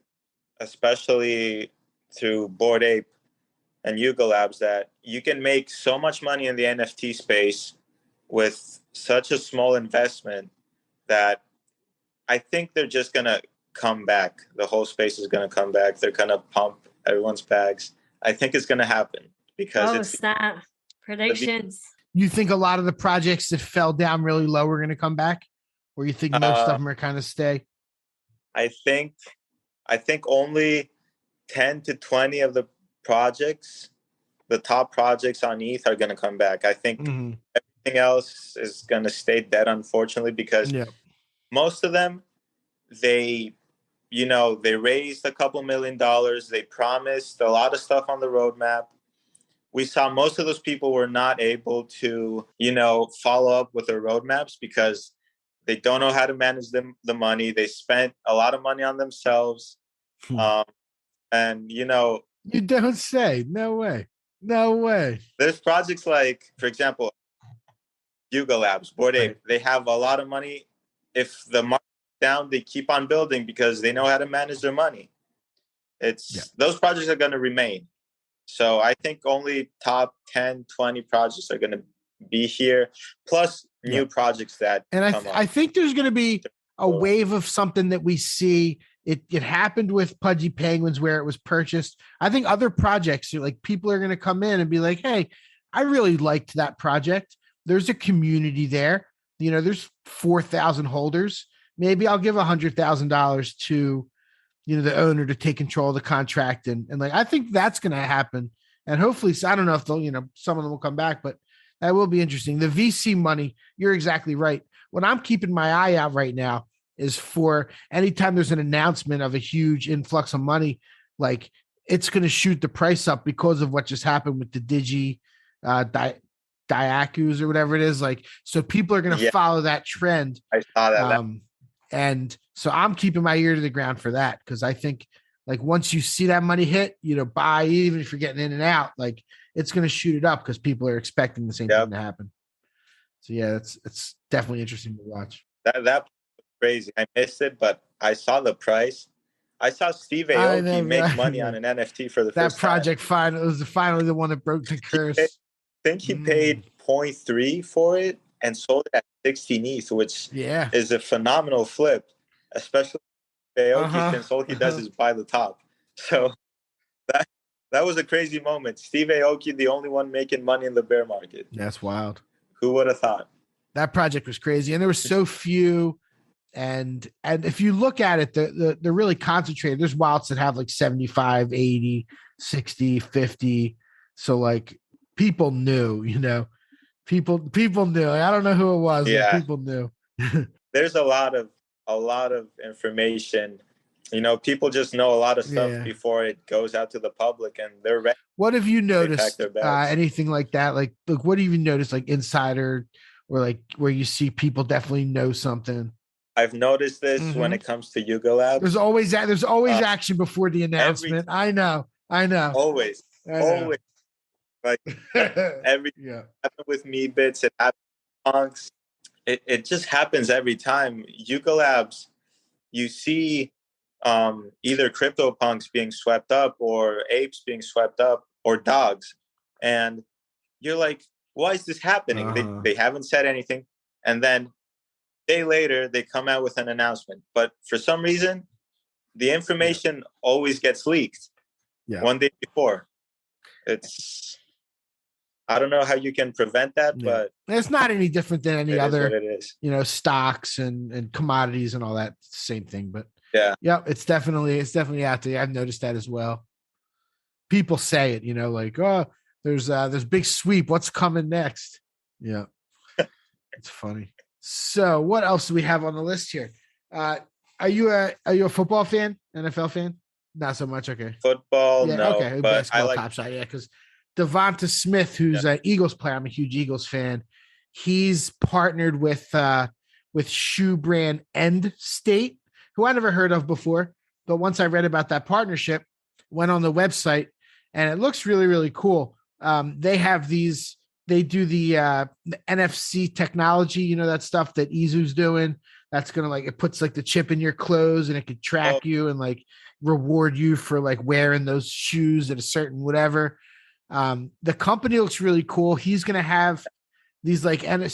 especially through Bored Ape and Yuga Labs, that you can make so much money in the NFT space with such a small investment that I think they're just going to come back. The whole space is going to come back. They're going to pump everyone's bags. I think it's going to happen because snap predictions. You think a lot of the projects that fell down really low are going to come back, or you think most of them are kind of stay? I think only 10 to 20 of the projects, the top projects on ETH, are going to come back. I think everything else is going to stay dead, unfortunately, because most of them, they raised a couple $1 million. They promised a lot of stuff on the roadmap. we saw most of those people were not able to, follow up with their roadmaps because they don't know how to manage the money. They spent a lot of money on themselves. And, you don't say. No way. There's projects like, for example, Yuga Labs, Bored Ape. They have a lot of money. If the market's down, they keep on building because they know how to manage their money. Those projects are going to remain. So I think only top 10, 20 projects are going to be here, plus new projects that and come up. I think there's going to be a wave of something that we see. It happened with Pudgy Penguins where it was purchased. I think other projects, like people are going to come in and be like, hey, I really liked that project. There's a community there. There's 4,000 holders. Maybe I'll give $100,000 to, the owner to take control of the contract. And like, I think that's going to happen. And hopefully, I don't know if they'll, some of them will come back, but that will be interesting. The VC money, you're exactly right. What I'm keeping my eye out right now is for anytime there's an announcement of a huge influx of money, like it's going to shoot the price up because of what just happened with the Diakus or whatever it is. Like, so people are going to follow that trend. I saw that. And so I'm keeping my ear to the ground for that. Cause I think like once you see that money hit, buy, even if you're getting in and out, like it's going to shoot it up because people are expecting the same thing to happen. So yeah, it's definitely interesting to watch. That crazy. I missed it, but I saw the price. I saw Steve Aoki make money on an NFT for the first time. That project was finally the one that broke the curse. I think he paid 0.3 for it and sold it at 16 ETH, which is a phenomenal flip, especially Aoki, since all he does is buy the top. So that was a crazy moment. Steve Aoki, the only one making money in the bear market. That's wild. Who would have thought? That project was crazy. And there were so few. And if you look at it, they're really concentrated. There's wallets that have like 75, 80, 60, 50. So like people knew, people knew. I don't know who it was. Yeah. But people knew. There's a lot of information. People just know a lot of stuff before it goes out to the public, and they're ready. What have you noticed? Anything like that? Like, what have you noticed? Like insider, or like where you see people definitely know something. I've noticed this when it comes to Yuga Labs. There's always action before the announcement. I know. Always. Like happened with me bits. It happens with punks. It just happens every time. Yuga Labs, you see either crypto punks being swept up or apes being swept up or dogs, and you're like, why is this happening? They haven't said anything, and then day later they come out with an announcement, but for some reason the information always gets leaked one day before. I don't know how you can prevent that, but it's not any different than any other it is. Stocks and commodities and all that, same thing. But it's definitely out there. I've noticed that as well. People say it, like, oh, there's big sweep, what's coming next? It's funny. So what else do we have on the list here? Are you a football fan? NFL fan? Not so much. Okay. Football, no. Okay. But basketball, I like top shot. Yeah, because Devonta Smith, who's an Eagles player, I'm a huge Eagles fan. He's partnered with shoe brand Endstate, who I never heard of before. But once I read about that partnership, went on the website, and it looks really, really cool. They have these. They do the NFC technology, that stuff that Izu's doing. That's gonna it puts like the chip in your clothes and it could track you and like reward you for like wearing those shoes at a certain whatever. The company looks really cool. He's gonna have these so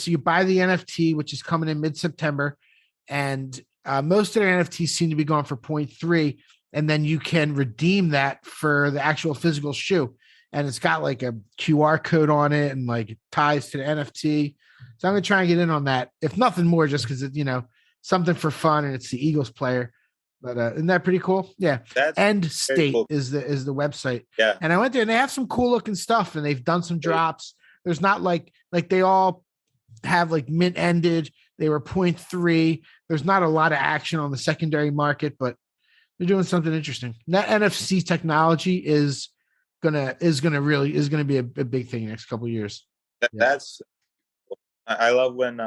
you buy the NFT, which is coming in mid-September, and most of their NFTs seem to be going for 0.3, and then you can redeem that for the actual physical shoe. And it's got like a QR code on it and like it ties to the NFT. So I'm going to try and get in on that. If nothing more, just because it's, something for fun and it's the Eagles player. But isn't that pretty cool? Yeah. Endstate cool. is the website. Yeah. And I went there and they have some cool looking stuff and they've done some drops. There's not like they all have like mint ended. They were 0.3. There's not a lot of action on the secondary market, but they're doing something interesting. That NFC technology is gonna be a big thing next couple of years. That's I love when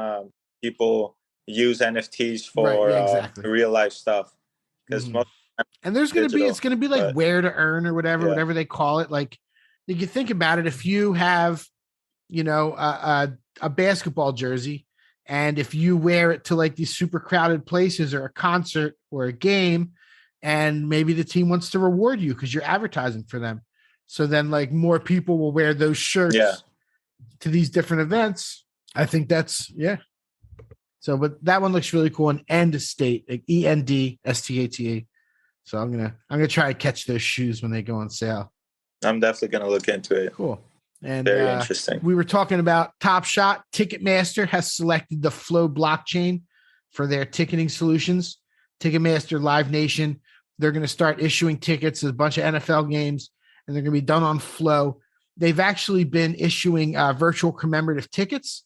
people use NFTs for exactly. real life stuff, because most and there's gonna be it's gonna be like where to earn or whatever they call it. Like you can think about it, if you have a basketball jersey, and if you wear it to like these super crowded places or a concert or a game, and maybe the team wants to reward you because you're advertising for them, so then like more people will wear those shirts to these different events. I think that's so, but that one looks really cool. And Endstate, like ENDSTATE. So I'm gonna try to catch those shoes when they go on sale. I'm definitely gonna look into it. Cool. And very interesting. We were talking about Top Shot. Ticketmaster has selected the Flow blockchain for their ticketing solutions. Ticketmaster, Live Nation, they're going to start issuing tickets to a bunch of NFL games, and they're going to be done on Flow. They've actually been issuing virtual commemorative tickets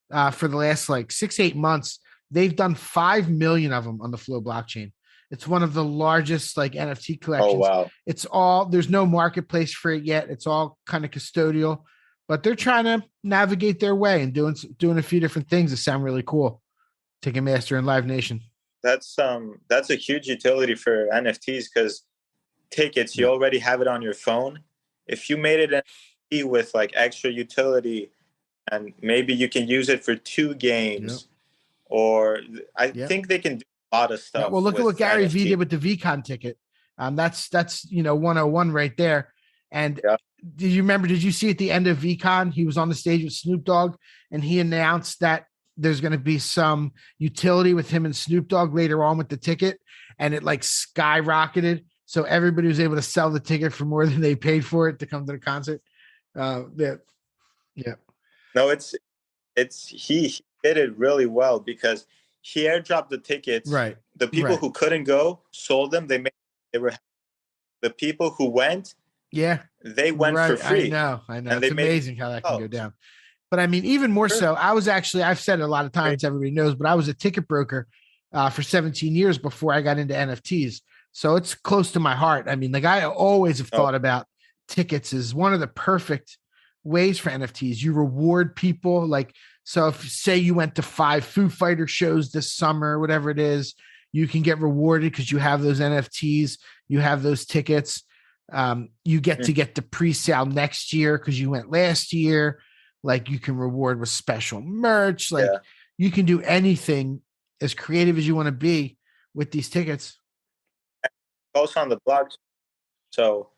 for the last like 6-8 months. They've done 5 million of them on the Flow blockchain. It's one of the largest like NFT collections. Oh, wow. It's all, there's no marketplace for it yet. It's all kind of custodial, but they're trying to navigate their way and doing a few different things that sound really cool. Ticketmaster and Live Nation. That's a huge utility for NFTs, because tickets, you already have it on your phone. If you made it an NFT with like extra utility, and maybe you can use it for 2 games, or I think they can do a lot of stuff. Well, look at what Gary V did with the VCon ticket. That's 101 right there. And did you see at the end of VCon, he was on the stage with Snoop Dogg, and he announced that there's going to be some utility with him and Snoop Dogg later on with the ticket, and it like skyrocketed. So everybody was able to sell the ticket for more than they paid for it to come to the concert. No, he did it really well, because he airdropped the tickets. Right. The people who couldn't go sold them. They were the people who went. Yeah. They went for free. I know. And it's amazing how that can go down. But I mean, even more so, I've said it a lot of times, everybody knows, but I was a ticket broker for 17 years before I got into NFTs. So it's close to my heart. I mean, like I always have thought about tickets as one of the perfect ways for NFTs. You reward people. Like, so if say you went to 5 Foo Fighter shows this summer, whatever it is, you can get rewarded because you have those NFTs, you have those tickets. You get to get the pre-sale next year because you went last year. Like you can reward with special merch. Like you can do anything as creative as you want to be with these tickets. Also on the blockchain. So,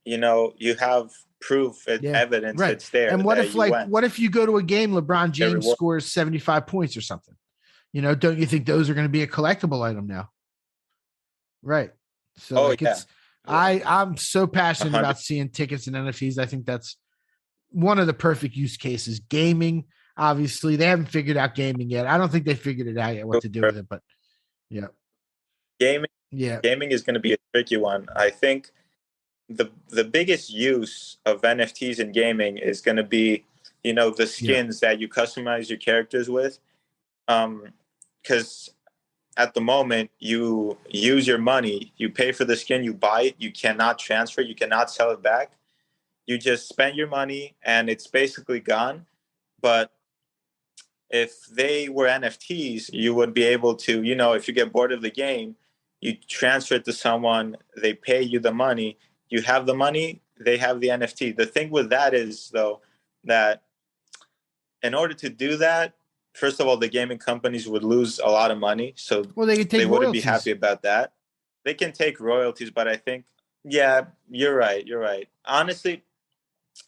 you have proof, evidence it's there. And what if you go to a game, LeBron James scores 75 points or something? Don't you think those are going to be a collectible item now? Right. So I'm so passionate 100. about seeing tickets and NFTs. I think that's one of the perfect use cases. Gaming, obviously, they haven't figured out gaming yet. I don't think they figured it out yet what to do with it, but gaming is going to be a tricky one. I think the biggest use of NFTs in gaming is going to be, the skins that you customize your characters with. Because at the moment, you use your money, you pay for the skin, you buy it, you cannot transfer, you cannot sell it back. You just spend your money and it's basically gone. But if they were NFTs, you would be able to, if you get bored of the game, you transfer it to someone, they pay you the money, you have the money, they have the NFT. The thing with that is, though, that in order to do that, first of all, the gaming companies would lose a lot of money. So they wouldn't be happy about that. They can take royalties, but I think, you're right. Honestly,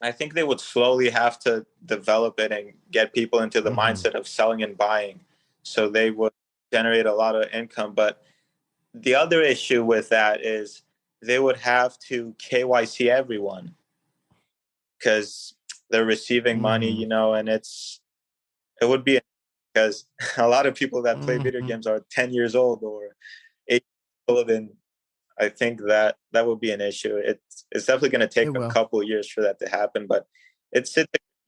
I think they would slowly have to develop it and get people into the mindset of selling and buying. So they would generate a lot of income. But the other issue with that is they would have to KYC everyone because they're receiving money, and it would be, because a lot of people that play video games are 10 years old or 8 years old, and I think that would be an issue. It's definitely going to take a couple of years for that to happen, but it's a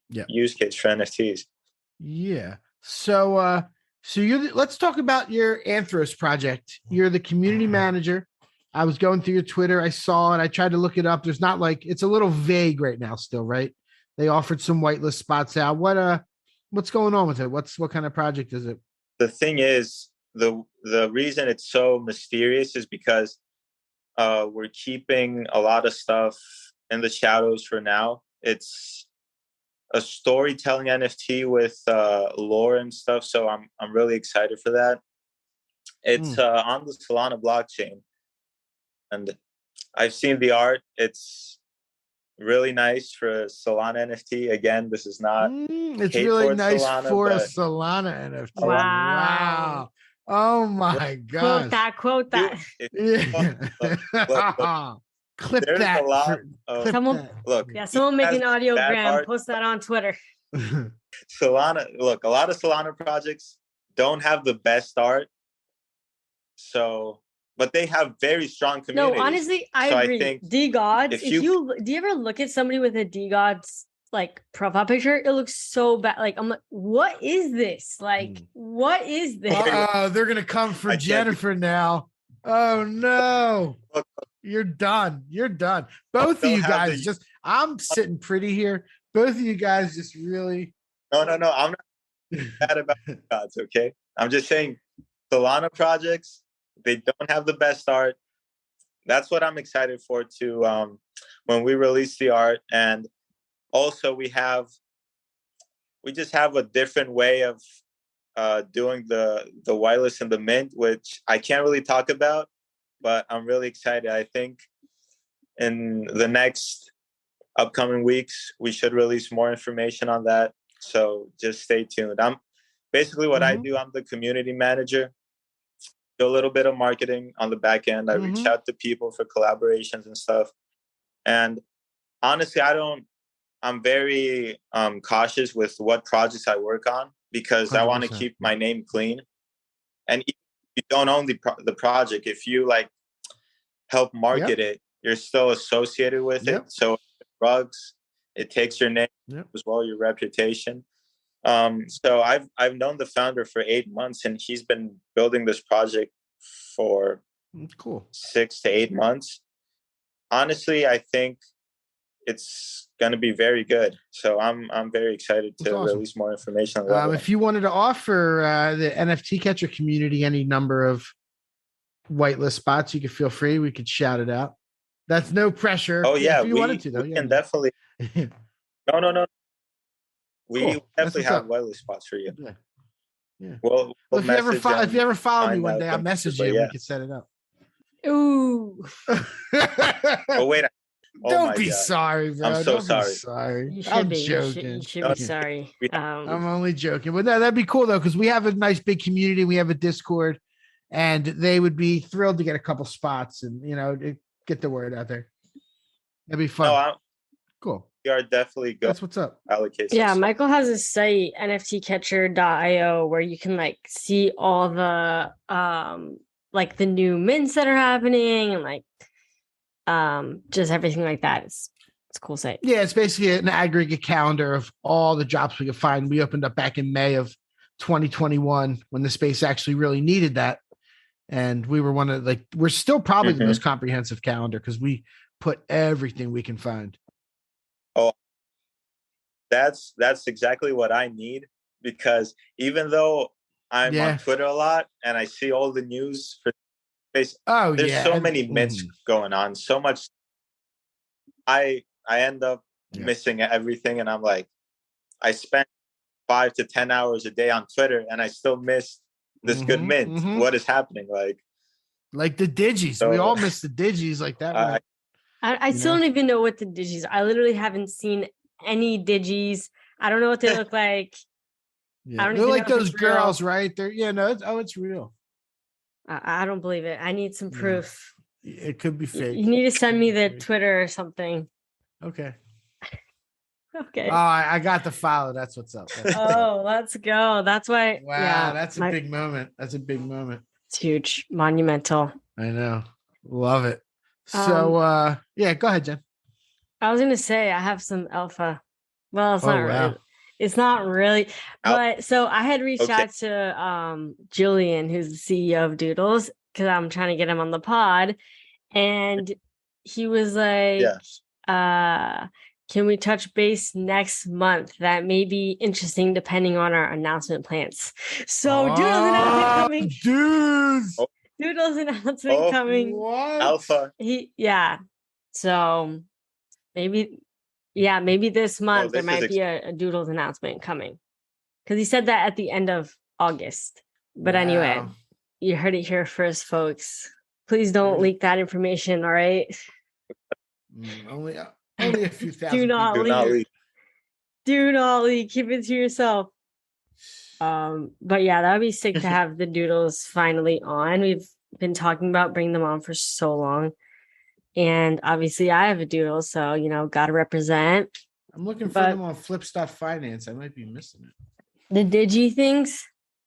use case for NFTs. Yeah. So let's talk about your Anthros project. You're the community manager. I was going through your Twitter. I saw it. I tried to look it up. There's not like, it's a little vague right now still, right? They offered some whitelist spots out. What's going on with it? What kind of project is it? The thing is, the reason it's so mysterious is because we're keeping a lot of stuff in the shadows for now. It's a storytelling NFT with lore and stuff, so I'm really excited for that. It's on the Solana blockchain, and I've seen the art. It's really nice for a Solana NFT. Again, this is not. It's really nice Solana, for a Solana NFT. Wow. Oh my god! Quote that. Look, Clip there's that. a lot Clip someone, that. Look, yeah, someone make an audiogram, art. post that on Twitter. Solana, look, a lot of Solana projects don't have the best art. So, but they have very strong communities. No, honestly, I agree. I think Degods, if you do you ever look at somebody with a Degods like profile picture, it looks so bad. Like, I'm like, what is this? Like, what is this? They're gonna come for Jennifer now. Oh no. You're done. You're done. Both of you guys I'm sitting pretty here. Both of you guys just really. No. I'm not bad about Degods, okay? I'm just saying Solana projects, they don't have the best art. That's what I'm excited for to when we release the art. And also we just have a different way of doing the whitelist and the mint, which I can't really talk about, but I'm really excited. I think in the next upcoming weeks, we should release more information on that. So just stay tuned. I'm basically what I do. I'm the community manager, do a little bit of marketing on the back end. I reach out to people for collaborations and stuff. And honestly, I'm very cautious with what projects I work on because 100%. I want to keep my name clean. And if you don't own the project, if you like help market it, you're still associated with it. So drugs, it takes your name as well, your reputation. So I've known the founder for 8 months, and he's been building this project for 6 to 8 months. Honestly, I think it's going to be very good. So I'm very excited to release more information on that. If you wanted to offer the NFT catcher community any number of whitelist spots, you could feel free. We could shout it out. That's no pressure. Oh yeah, if you wanted to, though. We can definitely. No. We definitely have whitelist spots for you. Yeah. Well, if you ever follow me one day, I'll message you. We can set it up. Ooh. Oh wait. Don't be sorry, bro. I'm so sorry. sorry. You should I'm be. joking. You should be sorry. I'm only joking. But no, that'd be cool though, because we have a nice big community. We have a Discord, and they would be thrilled to get a couple spots and get the word out there. That'd be fun. No, cool. We are definitely good. That's what's up. Allocate. Yeah, Michael has a site, nftcatcher.io, where you can like see all the like the new mints that are happening and like just everything like that. It's a cool site. Yeah, it's basically an aggregate calendar of all the drops we could find. We opened up back in May of 2021 when the space actually really needed that. And we were we're still probably the most comprehensive calendar because we put everything we can find. Oh, that's exactly what I need, because even though I'm on Twitter a lot and I see all the news for space, there's so many mints going on, so much. I end up missing everything, and I'm like, I spent 5 to 10 hours a day on Twitter, and I still miss this good mint. What is happening? Like the digis. So, we all miss the digis like that. I still don't even know what the digis are. I literally haven't seen any digis. I don't know what they look like. I don't. They're like those girls, right? They're it's real. I don't believe it. I need some proof. It could be fake. You need to send me the Twitter or something. Okay. Okay. Oh, I got the follow. That's what's up. Let's go. That's why. Wow, yeah, that's a big moment. That's a big moment. It's huge, monumental. I know. Love it. So, go ahead, Jen. I was gonna say I have some alpha. Well, it's not really. It's not really. But so I had reached out to Julian, who's the CEO of Doodles, because I'm trying to get him on the pod. And he was like, can we touch base next month? That may be interesting depending on our announcement plans. So Doodle's announcement coming. Dudes. Doodle's announcement coming. What? Alpha. So maybe this month there might be a Doodle's announcement coming. Because he said that at the end of August. But anyway, you heard it here first, folks. Please don't leak that information, all right? Only a few thousand. Do not leak. Do not leak. Keep it to yourself. But yeah, that would be sick to have the Doodles finally on. We've been talking about bringing them on for so long. And obviously I have a Doodle, so, got to represent. I'm looking for them on Flip Stuff Finance. I might be missing it. The Digi things?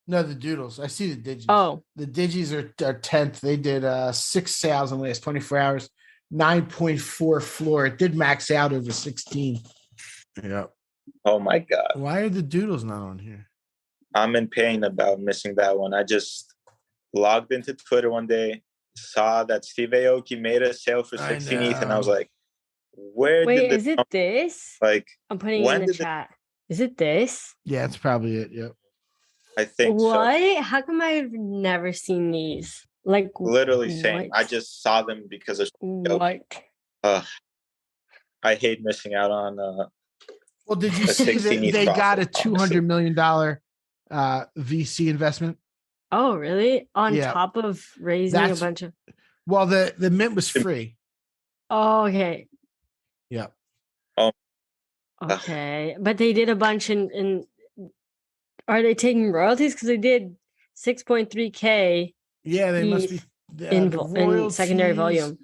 No, the Doodles. I see the Digis. Oh. The Digis are 10th. They did 6 sales in the last 24 hours, 9.4 floor. It did max out over 16. Yep. Oh, my God. Why are the Doodles not on here? I'm in pain about missing that one. I just logged into Twitter one day, saw that Steve Aoki made a sale for 16 ETH, and I was like, Wait, is it this? Like, I'm putting it in the chat. Is it this? Yeah, it's probably it. Yep. I think what? So. How come I've never seen these? Like literally same. I just saw them because of what? I hate missing out on. Well, did you see that they got a $200 million VC investment? Oh, really? On top of raising a bunch of. Well, the mint was free. Oh, okay. Yep. Oh. Okay, but they did a bunch in. Are they taking royalties? Because they did 6.3K. Yeah, they must be in secondary volume.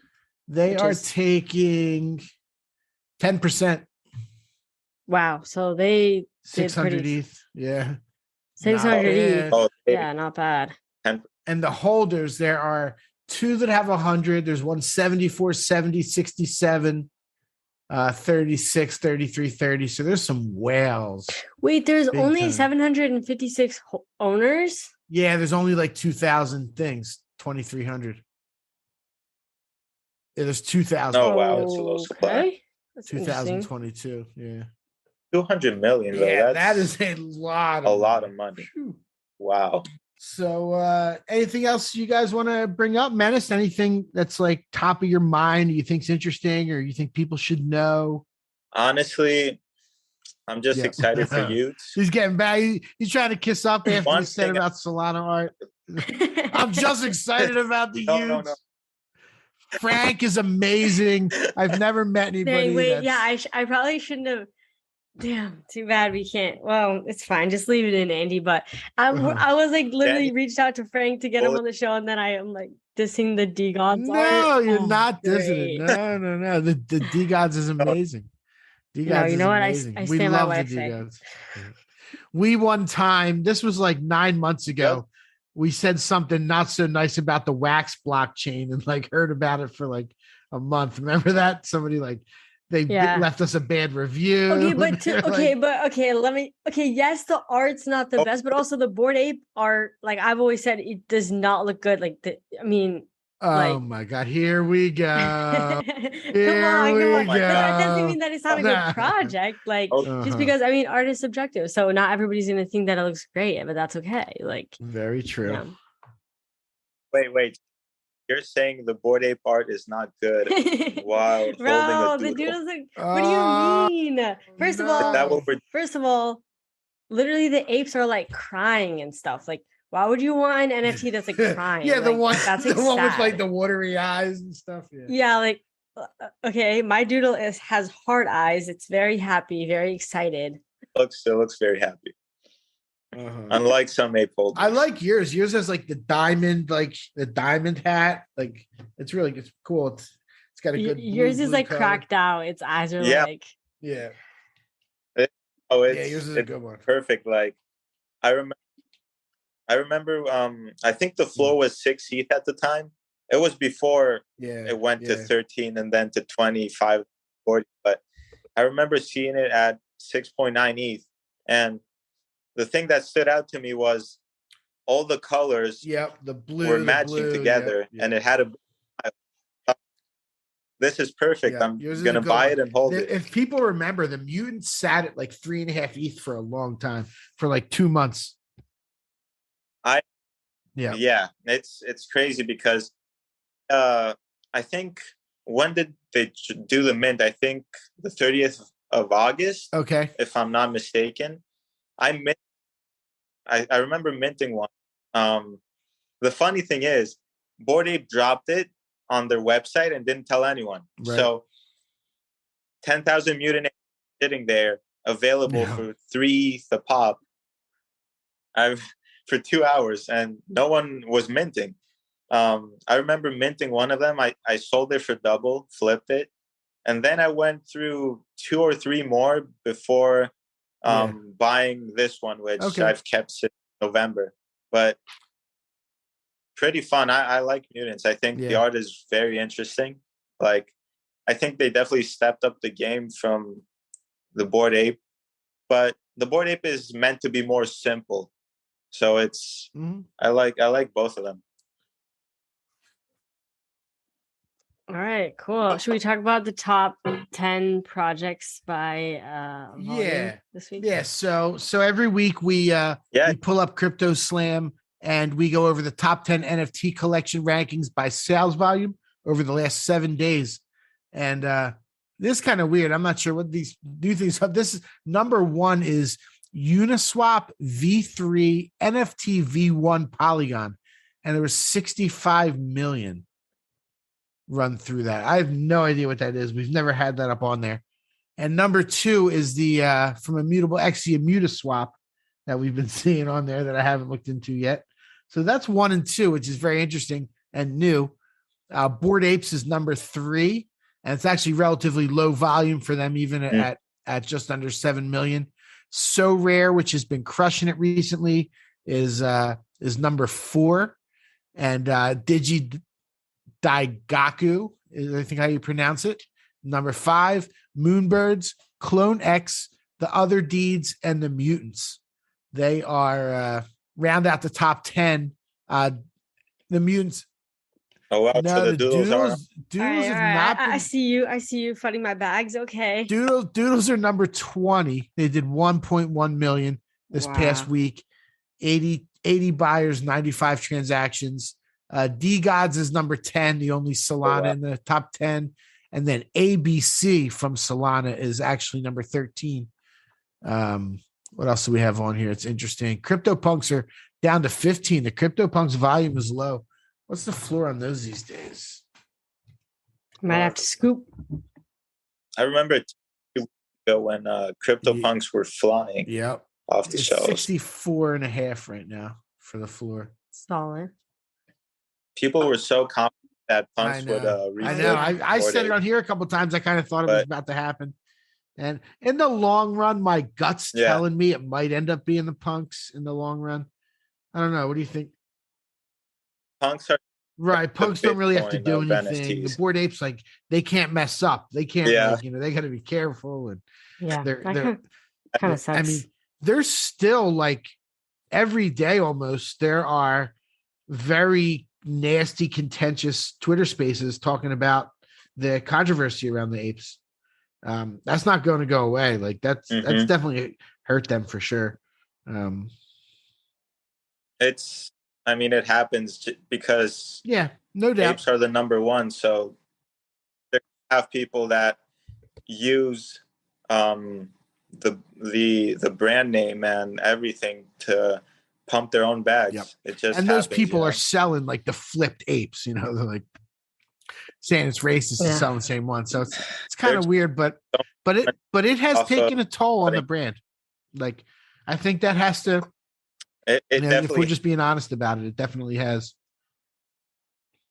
They are taking 10%. Wow! So they 600 ETH. Yeah, 600 ETH. Yeah, not bad. And the holders, there are 2 that have 100. There's 174, 70, 67. 36, 33, 30. So there's some whales. Wait, there's only 756 owners? Yeah, there's only like 2,000 things, 2,300. Yeah, there's 2,000. Oh, wow. That's a low supply. 2022. Yeah. 200 million, though. Yeah, that is a lot of money. Wow. So anything else you guys want to bring up, Menace? Anything that's like top of your mind you think's interesting or you think people should know? Honestly, I'm just excited for you. He's getting back. He's trying to kiss up after he said about Solana art. I'm just excited about the youths. No. Frank is amazing. I've never met anybody. I probably shouldn't have. Damn, too bad we can't. Well, it's fine. Just leave it in, Andy. But I was like literally reached out to Frank to get him on the show, and then I am like dissing the Degods. No, you're not dissing it. No. The Degods is amazing. Degods you know what? amazing. I stand by what I say. We one time, this was like 9 months ago, we said something not so nice about the Wax blockchain and like heard about it for like a month. Remember that? Somebody like they left us a bad review. Yes, the art's not the best, but also the Bored Ape art, like I've always said, it does not look good. Oh my God, here we go. Come on. That doesn't mean that it's not a good project. Just because art is subjective. So not everybody's gonna think that it looks great, but that's okay. Very true. Yeah. Wait. You're saying the Bored Ape art is not good while holding a the doodle. doodle's what do you mean? First of all, literally the apes are like crying and stuff. Like, why would you want an NFT that's like crying? The one with like the watery eyes and stuff. Okay, my doodle has heart eyes. It's very happy, very excited. It looks very happy. Unlike some ape holders. I like yours. Yours has like the diamond hat. Like it's cool. It's got a good. Yours is like color. Cracked out. Its eyes are like. Yeah. Yours is a good one. Perfect. Like I remember. I think the floor was 6 ETH at the time. It was before it went to 13 and then to 25, 40. But I remember seeing it at 6.9 ETH, and the thing that stood out to me was all the colors the blue were matching together, and it had a this is perfect. Yeah, I'm yours is gonna a good buy one. it and hold it. If people remember, the Mutants sat at like 3.5 ETH for a long time, for like 2 months. Yeah, it's crazy because I think, when did they do the mint? I think the 30th of August. Okay. If I'm not mistaken. I remember minting one. The funny thing is, Bored Ape dropped it on their website and didn't tell anyone. Right. So 10,000 mutant apes sitting there available for 3 ETH a pop. For 2 hours, and no one was minting. I remember minting one of them. I sold it for double, flipped it, and then I went through 2 or 3 more before buying this one, which I've kept since November. But pretty fun. I like mutants. I think the art is very interesting. Like, I think they definitely stepped up the game from the Bored Ape, but the Bored Ape is meant to be more simple. So it's I like both of them. All right, cool. Should we talk about the top 10 projects by volume this week? Yeah. So every week we pull up Crypto Slam and we go over the top 10 NFT collection rankings by sales volume over the last 7 days. And this is kind of weird. I'm not sure what these new things are. This is number 1 is Uniswap V3 NFT V1 Polygon, and there was 65 million run through that. I have no idea what that is. We've never had that up on there. And number 2 is the from Immutable Xi Mutaswap that we've been seeing on there that I haven't looked into yet. So that's 1 and 2, which is very interesting and new. Bored Apes is number 3, and it's actually relatively low volume for them, even at just under 7 million. So Rare, which has been crushing it recently, is number 4, and Digi Daigaku is, I think, how you pronounce it, number 5. Moonbirds, Clone X, The Other Deeds, and the Mutants. They are round out the top 10. The Mutants. Oh wow! No, so the Doodles are. Doodles All right. not been, I see you funding my bags. Okay. Doodles are number 20. They did 1.1 million this past week. 80 buyers, 95 transactions. Degods is number 10, the only Solana in the top 10. And then ABC from Solana is actually number 13. What else do we have on here? It's interesting. CryptoPunks are down to 15. The CryptoPunks volume is low. What's the floor on those these days? Might have to scoop. I remember 2 weeks ago when CryptoPunks were flying off the shelves. 64.5 right now for the floor. Solid. People were so confident that Punks would I know. I said it on here a couple of times. I kind of thought it was about to happen. And in the long run, my gut's telling me it might end up being the Punks in the long run. I don't know. What do you think? Punks are right. Punks don't really have to do anything. The Bored Apes, like, they can't mess up. They can't, they got to be careful. And they're kind of sucks. I mean, there's still, like, every day almost there are very nasty, contentious Twitter spaces talking about the controversy around the apes. That's not going to go away. Like, that's definitely hurt them for sure. It happens because no doubt apes are the number one. So they have people that use the brand name and everything to pump their own bags. It just those people are selling like the flipped apes. They're like saying it's racist to sell the same one. So it's kind of weird, but it has taken a toll on the brand. Like, I think that has to. If we're just being honest about it, it definitely has.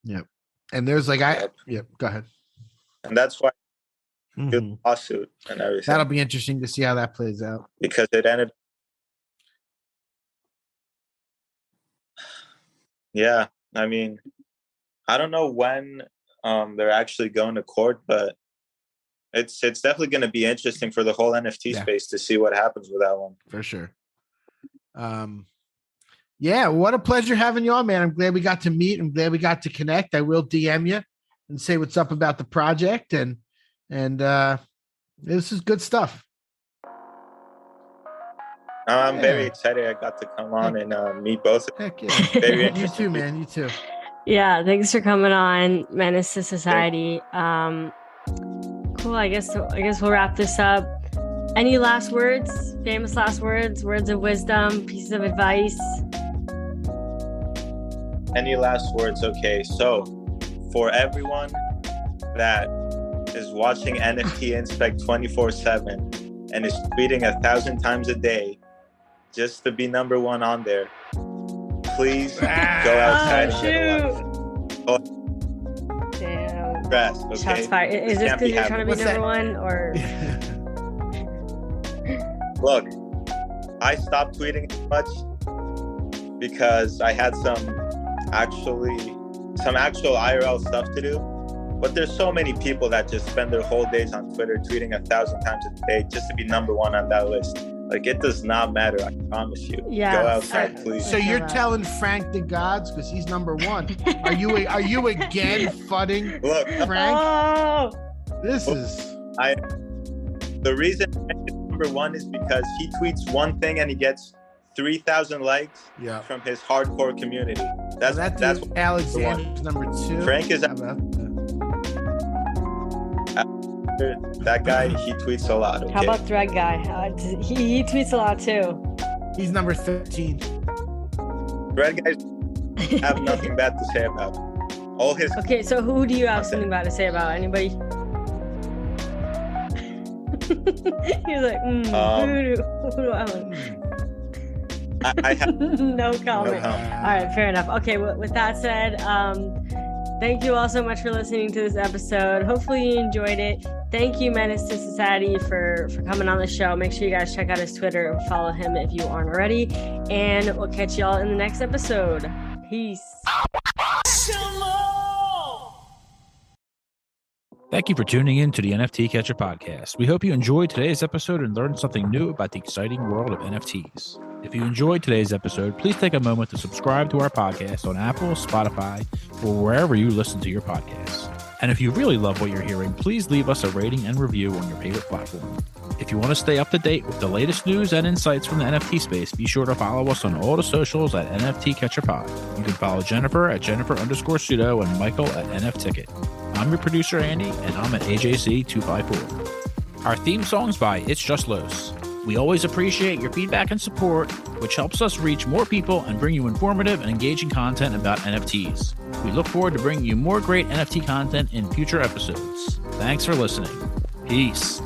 Yep. And there's like go ahead. And that's why good lawsuit and everything. That'll be interesting to see how that plays out. Because it ended. Yeah, I mean, I don't know when they're actually going to court, but it's definitely going to be interesting for the whole NFT space to see what happens with that one. For sure. What a pleasure having you on, man. I'm glad we got to meet. I'm glad we got to connect. I will DM you and say what's up about the project. And this is good stuff. I'm very excited I got to come on and meet both. Heck yeah. Very You interesting. too, man. You too. Yeah, thanks for coming on, MenaceToSociety. Cool. I guess we'll wrap this up. Any last words? Famous last words? Words of wisdom? Pieces of advice? Any last words? Okay, so for everyone that is watching NFT Inspect 24/7 and is tweeting 1,000 times a day just to be number one on there, please go outside and get a life. Damn. Grass, okay? Shots fired. Is this because you're trying to be number one, or? Look, I stopped tweeting as much because I had some actual IRL stuff to do. But there's so many people that just spend their whole days on Twitter tweeting 1,000 times a day just to be number one on that list. Like, it does not matter. I promise you. Yeah. Go outside, please. So you're telling Frank Degods because he's number one. Are you again fudding Look, Frank? Oh. The reason Frank is number one is because he tweets one thing and he gets 3,000 likes from his hardcore community. That's Alexander's number two. Frank is that guy. He tweets a lot. Okay? How about Thread Guy? He tweets a lot too. He's number 13. Thread guys have nothing bad to say about all his. Okay, so who do you have something bad to say about? Anybody? He's like, who do I want? I have no comment. All right, fair enough. Okay, with that said, thank you all so much for listening to this episode. Hopefully you enjoyed it. Thank you, MenaceToSociety, for coming on the show. Make sure you guys check out his Twitter and follow him if you aren't already. And we'll catch y'all in the next episode. Peace. Thank you for tuning in to the NFT Catcher podcast. We hope you enjoyed today's episode and learned something new about the exciting world of NFTs. If you enjoyed today's episode, please take a moment to subscribe to our podcast on Apple, Spotify, or wherever you listen to your podcasts. And if you really love what you're hearing, please leave us a rating and review on your favorite platform. If you want to stay up to date with the latest news and insights from the NFT space, be sure to follow us on all the socials at NFT Catcher Pod. You can follow Jennifer at Jennifer_pseudo and Michael at NFTicket. I'm your producer, Andy, and I'm at AJC254. Our theme song's by It's Just Los. We always appreciate your feedback and support, which helps us reach more people and bring you informative and engaging content about NFTs. We look forward to bringing you more great NFT content in future episodes. Thanks for listening. Peace.